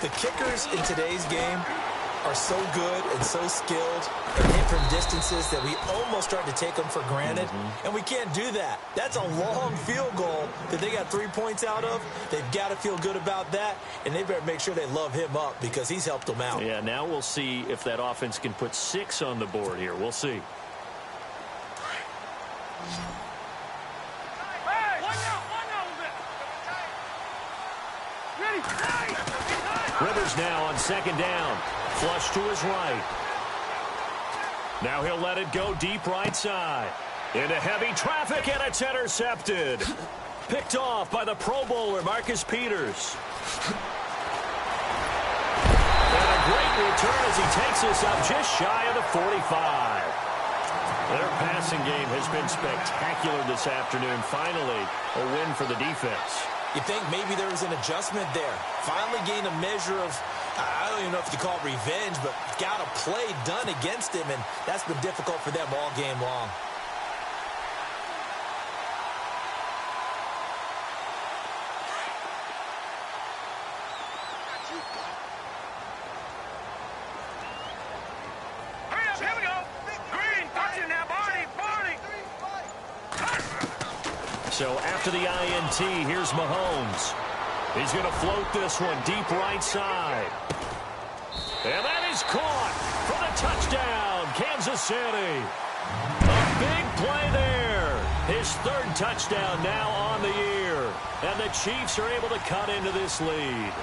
The kickers in today's game are so good and so skilled and hit from distances that we almost start to take them for granted. And we can't do that. That's a long field goal that they got 3 points out of. They've got to feel good about that, and they better make sure they love him up because he's helped them out. Yeah, now we'll see if that offense can put 6 on the board here. We'll see. Rivers now on 2nd down. Flush to his right. Now he'll let it go deep right side. Into heavy traffic, and it's intercepted. Picked off by the Pro Bowler, Marcus Peters. And a great return as he takes this up just shy of the 45. Their passing game has been spectacular this afternoon. Finally, a win for the defense. You think maybe there was an adjustment there. Finally gained a measure of, I don't even know if you call it revenge, but got a play done against him, and that's been difficult for them all game long. Hurry up, here we go. Green, touch it now, Barney. So after the INT, here's Mahomes. He's going to float this one deep right side. And that is caught for the touchdown, Kansas City. A big play there. His third touchdown now on the year. And the Chiefs are able to cut into this lead.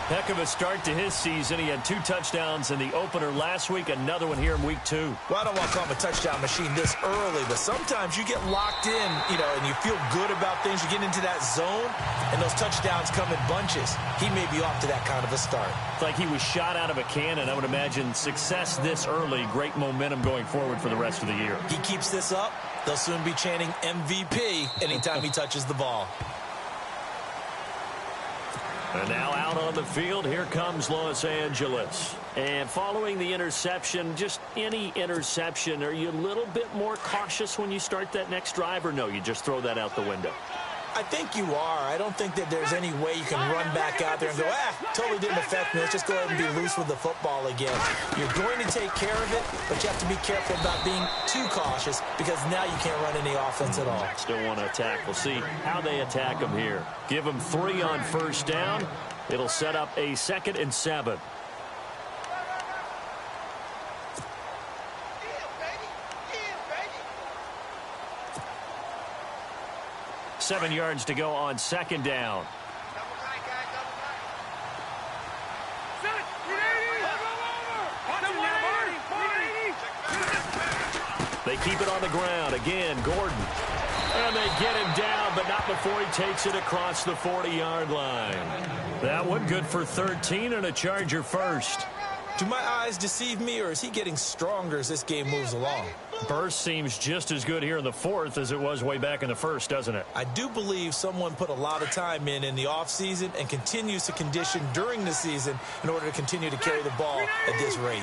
Heck of a start to his season. He had 2 touchdowns in the opener last week, another one here in week 2. Well, I don't want to call him a touchdown machine this early, but sometimes you get locked in, and you feel good about things. You get into that zone, and those touchdowns come in bunches. He may be off to that kind of a start. It's like he was shot out of a cannon. I would imagine success this early, great momentum going forward for the rest of the year. He keeps this up, they'll soon be chanting MVP anytime he touches the ball. And now out on the field, here comes Los Angeles. And following the interception, just any interception, are you a little bit more cautious when you start that next drive, or no, you just throw that out the window? I think you are. I don't think that there's any way you can run back out there and go, totally didn't affect me. Let's just go ahead and be loose with the football again. You're going to take care of it, but you have to be careful about being too cautious because now you can't run any offense at all. Still want to attack. We'll see how they attack them here. Give them 3 on first down. It'll set up a 2nd and 7. Seven yards to go on 2nd down. They keep it on the ground. Again, Gordon. And they get him down, but not before he takes it across the 40-yard line. That one good for 13 and a Charger first. Do my eyes deceive me, or is he getting stronger as this game moves along? Burst seems just as good here in the 4th as it was way back in the 1st, doesn't it? I do believe someone put a lot of time in the offseason and continues to condition during the season in order to continue to carry the ball at this rate.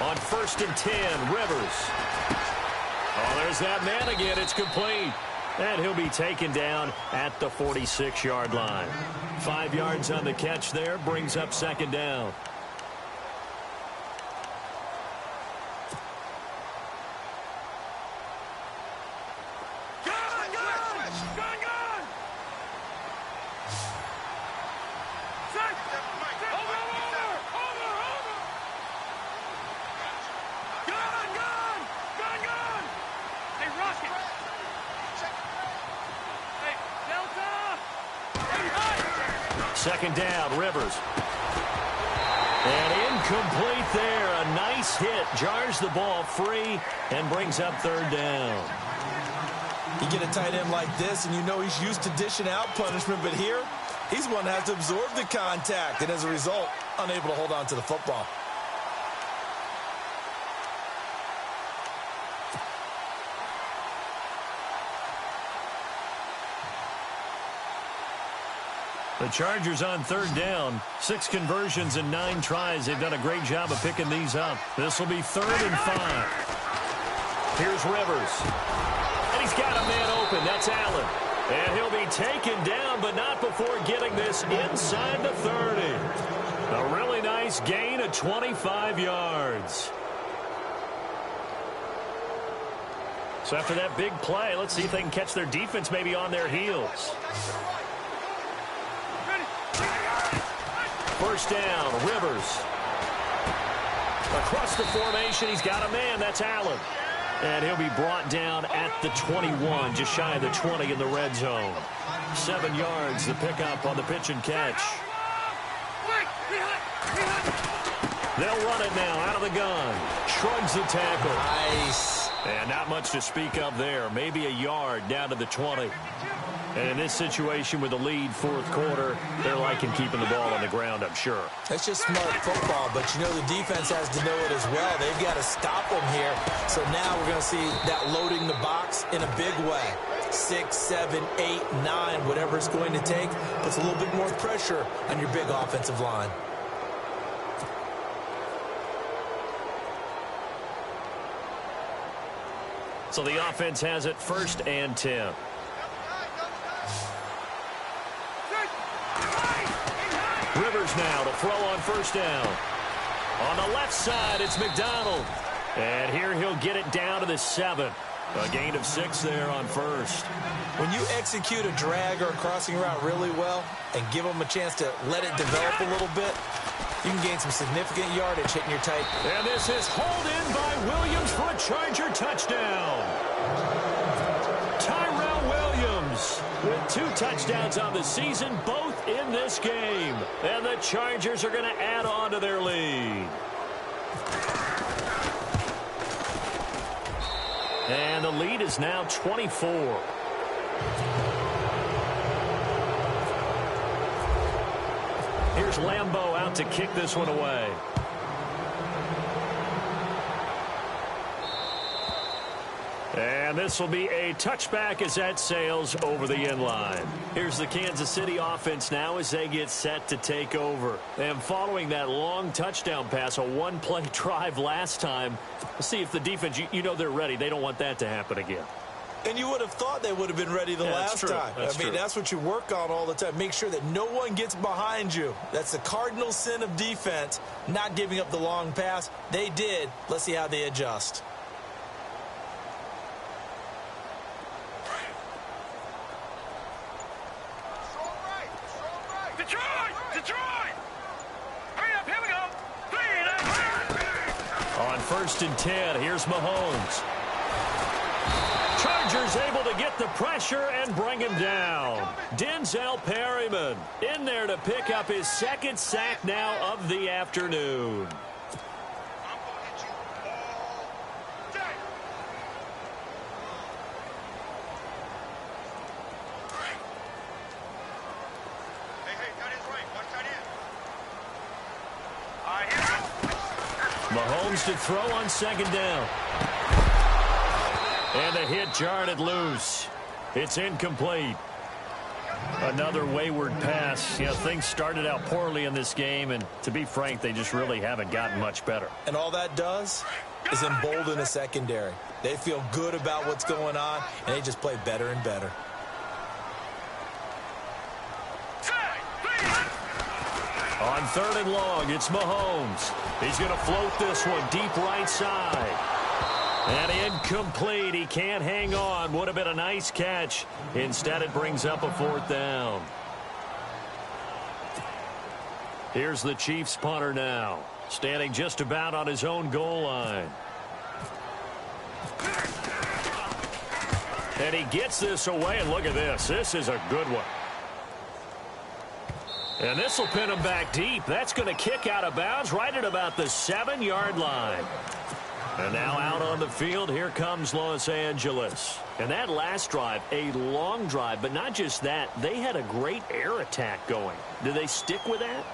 On 1st and 10, Rivers. Oh, there's that man again. It's complete. And he'll be taken down at the 46-yard line. 5 yards on the catch there, brings up 2nd down. Second down, Rivers. And incomplete there. A nice hit. Jars the ball free and brings up 3rd down. You get a tight end like this, and you know he's used to dishing out punishment, but here, he's one that has to absorb the contact, and as a result, unable to hold on to the football. The Chargers on 3rd down. 6 conversions and 9 tries. They've done a great job of picking these up. This will be 3rd and 5. Here's Rivers. And he's got a man open. That's Allen. And he'll be taken down, but not before getting this inside the 30. A really nice gain of 25 yards. So after that big play, let's see if they can catch their defense maybe on their heels. First down, Rivers. Across the formation, he's got a man. That's Allen. And he'll be brought down at the 21, just shy of the 20 in the red zone. 7 yards, the pickup on the pitch and catch. They'll run it now out of the gun. Shrugs the tackle. Nice. And not much to speak of there. Maybe a yard down to the 20. And in this situation with the lead 4th quarter, they're liking keeping the ball on the ground, I'm sure. That's just smart football, but you know the defense has to know it as well. They've got to stop them here. So now we're going to see that loading the box in a big way. 6, 7, 8, 9, whatever it's going to take, puts a little bit more pressure on your big offensive line. So the offense has it 1st and 10. Rivers now to throw on 1st down. On the left side, it's McDonald. And here he'll get it down to the 7. A gain of 6 there on first. When you execute a drag or a crossing route really well and give them a chance to let it develop a little bit, you can gain some significant yardage hitting your tight. And this is hauled in by Williams for a Charger touchdown. Tyrell Williams with 2 touchdowns on the season, both in this game. And the Chargers are going to add on to their lead. And the lead is now 24. Here's Lambeau out to kick this one away. And this will be a touchback as that sails over the end line. Here's the Kansas City offense now as they get set to take over. And following that long touchdown pass, a one-play drive last time, let's see if the defense, you know they're ready. They don't want that to happen again. And you would have thought they would have been ready the last time. That's what you work on all the time. Make sure that no one gets behind you. That's the cardinal sin of defense, not giving up the long pass. They did. Let's see how they adjust. Detroit! Hurry up, here we go. 3 On 1st and 10, here's Mahomes. Chargers able to get the pressure and bring him down. Denzel Perryman in there to pick up his 2nd sack now of the afternoon. Mahomes to throw on 2nd down. And the hit jarred it loose. It's incomplete. Another wayward pass. You know, things started out poorly in this game, and to be frank, they just really haven't gotten much better. And all that does is embolden a secondary. They feel good about what's going on, and they just play better and better. On 3rd and long, it's Mahomes. He's going to float this one deep right side. And incomplete. He can't hang on. Would have been a nice catch. Instead, it brings up a 4th down. Here's the Chiefs punter now, standing just about on his own goal line. And he gets this away, and look at this. This is a good one. And this will pin him back deep. That's going to kick out of bounds right at about the 7-yard line. And now out on the field, here comes Los Angeles. And that last drive, a long drive, but not just that. They had a great air attack going. Do they stick with that?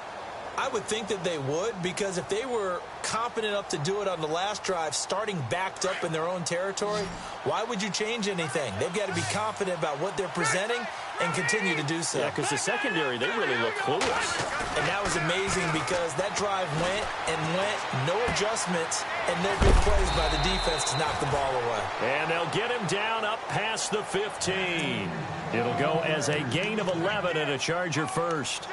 I would think that they would, because if they were competent enough to do it on the last drive, starting backed up in their own territory, why would you change anything? They've got to be confident about what they're presenting and continue to do so. Yeah, because the secondary, they really look clueless. And that was amazing because that drive went and went, no adjustments, and no big plays by the defense to knock the ball away. And they'll get him down up past the 15. It'll go as a gain of 11 and a Charger first.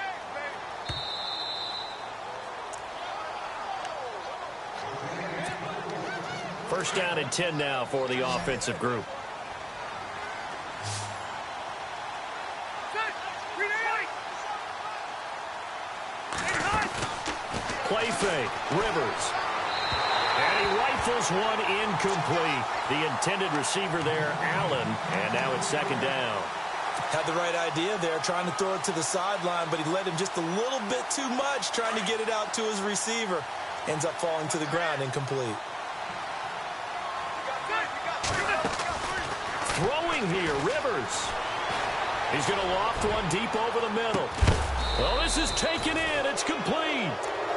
First down and 10 now for the offensive group. Play fake, Rivers. And he rifles one incomplete. The intended receiver there, Allen. And now it's 2nd down. Had the right idea there, trying to throw it to the sideline, but he led him just a little bit too much, trying to get it out to his receiver. Ends up falling to the ground, incomplete. Throwing here, Rivers. He's going to loft one deep over the middle. Well, this is taken in. It's complete.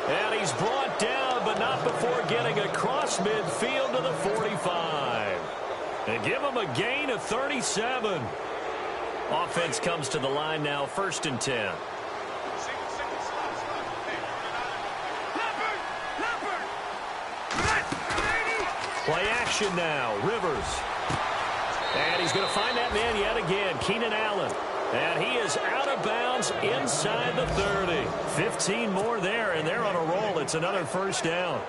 And he's brought down, but not before getting across midfield to the 45. And give him a gain of 37. Offense comes to the line now, 1st and 10. Play action now, Rivers. And he's going to find that man yet again, Keenan Allen. And he is out of bounds inside the 30. 15 more there, and they're on a roll. It's another 1st down.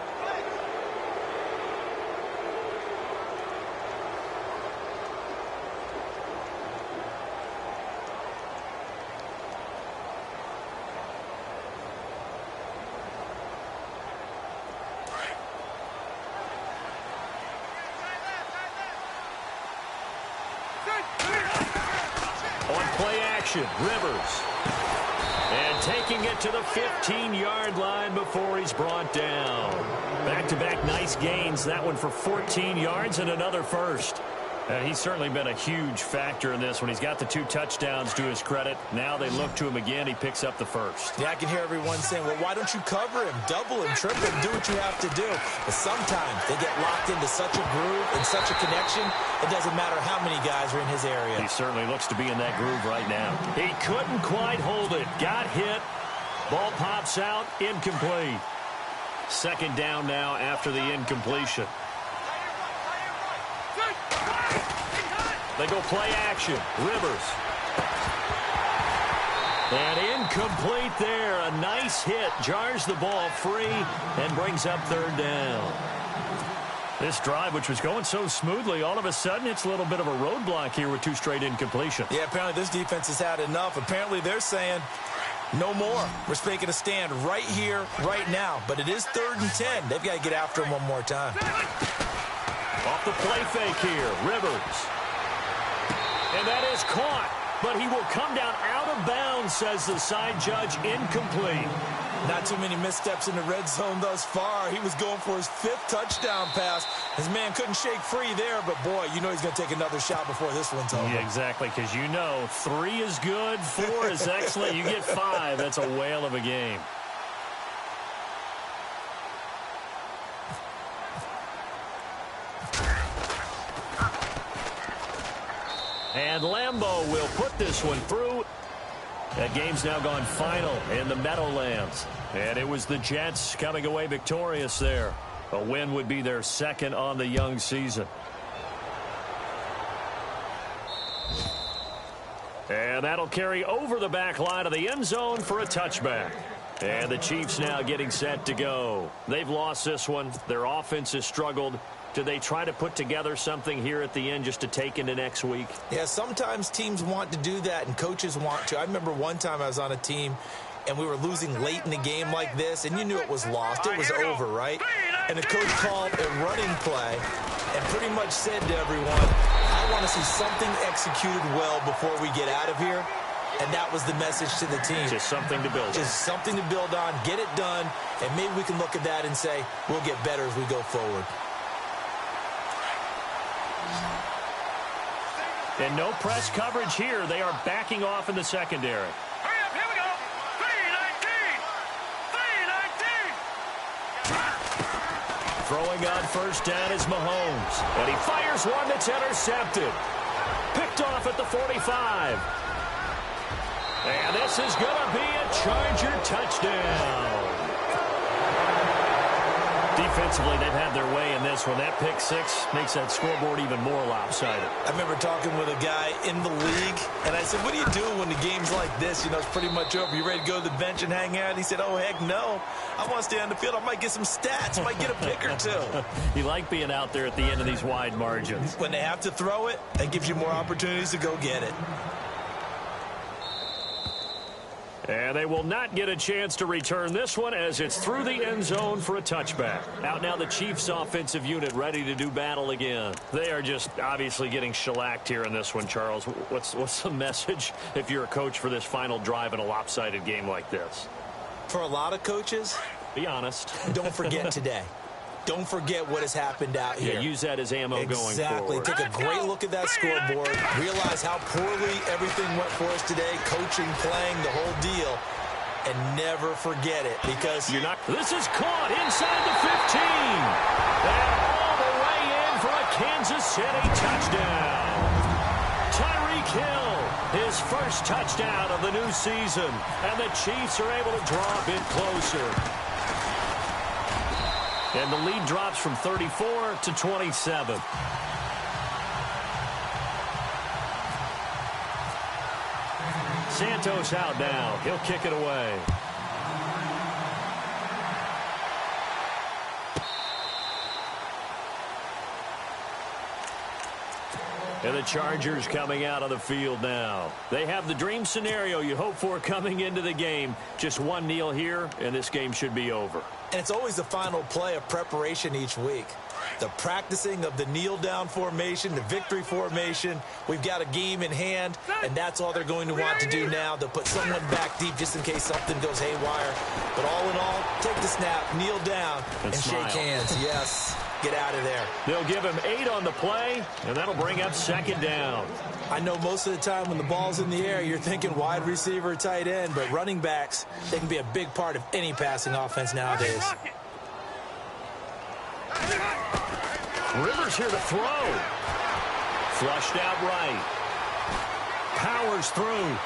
play action. Rivers. And taking it to the 15-yard line before he's brought down. Back-to-back nice gains. That one for 14 yards and another first. He's certainly been a huge factor in this one. He's got the 2 touchdowns to his credit. Now they look to him again. He picks up the first. Yeah, I can hear everyone saying, well, why don't you cover him, double him, triple him, do what you have to do. But sometimes they get locked into such a groove and such a connection, it doesn't matter how many guys are in his area. He certainly looks to be in that groove right now. He couldn't quite hold it. Got hit. Ball pops out. Incomplete. Second down now after the incompletion. They go play action. Rivers. And incomplete there. A nice hit. Jars the ball free and brings up third down. This drive, which was going so smoothly, all of a sudden it's a little bit of a roadblock here with 2 straight incompletions. Yeah, apparently this defense has had enough. Apparently they're saying no more. We're making a stand right here, right now. But it is 3rd and 10. They've got to get after him one more time. Off the play fake here. Rivers. And that is caught, but he will come down out of bounds, says the side judge. Incomplete. Not too many missteps in the red zone thus far. He was going for his 5th touchdown pass. His man couldn't shake free there, but boy, you know he's going to take another shot before this one's over. Yeah, exactly, because you know 3 is good, 4 is excellent. You get 5, that's a whale of a game. And Lambeau will put this one through. That game's now gone final in the Meadowlands. And it was the Jets coming away victorious there. A win would be their 2nd on the young season. And that'll carry over the back line of the end zone for a touchback. And the Chiefs now getting set to go. They've lost this one. Their offense has struggled. Do they try to put together something here at the end just to take into next week? Yeah, sometimes teams want to do that and coaches want to. I remember one time I was on a team and we were losing late in the game like this, and you knew it was lost. It was over, right? And the coach called a running play and pretty much said to everyone, I want to see something executed well before we get out of here. And that was the message to the team. Just something to build on. Just something to build on, get it done, and maybe we can look at that and say, we'll get better as we go forward. And no press coverage here. They are backing off in the secondary. Hurry up, here we go. 3-19. Throwing on first down is Mahomes. And he fires one that's intercepted. Picked off at the 45. And this is going to be a Charger touchdown. Defensively, they've had their way in this one. That pick 6 makes that scoreboard even more lopsided. I remember talking with a guy in the league, and I said, what do you do when the game's like this? You know, it's pretty much over. You ready to go to the bench and hang out? He said, oh, heck no. I want to stay on the field. I might get some stats. I might get a pick or 2. You like being out there at the end of these wide margins. When they have to throw it, that gives you more opportunities to go get it. And they will not get a chance to return this one as it's through the end zone for a touchback. Out now the Chiefs offensive unit ready to do battle again. They are just obviously getting shellacked here in this one, Charles. What's the message if you're a coach for this final drive in a lopsided game like this? For a lot of coaches, be honest. Don't forget today. Don't forget what has happened out here. Yeah, use that as ammo going forward. Exactly. Take a great look at that scoreboard. Realize how poorly everything went for us today. Coaching, playing, the whole deal. And never forget it because you're not. This is caught inside the 15. And all the way in for a Kansas City touchdown. Tyreek Hill, his first touchdown of the new season. And the Chiefs are able to draw a bit closer. And the lead drops from 34 to 27. Santos out now. He'll kick it away. And the Chargers coming out on the field now. They have the dream scenario you hope for coming into the game. Just one kneel here, and this game should be over. And it's always the final play of preparation each week. the practicing of the kneel-down formation, the victory formation. We've got a game in hand, and that's all they're going to want to do now. They'll put someone back deep just in case something goes haywire. But all in all, take the snap, kneel down, and shake hands. Yes, get out of there. They'll give him 8 on the play, and that'll bring up 2nd down. I know most of the time when the ball's in the air, you're thinking wide receiver, tight end, but running backs, they can be a big part of any passing offense nowadays. Rivers here to throw. Flushed out right. Powers through.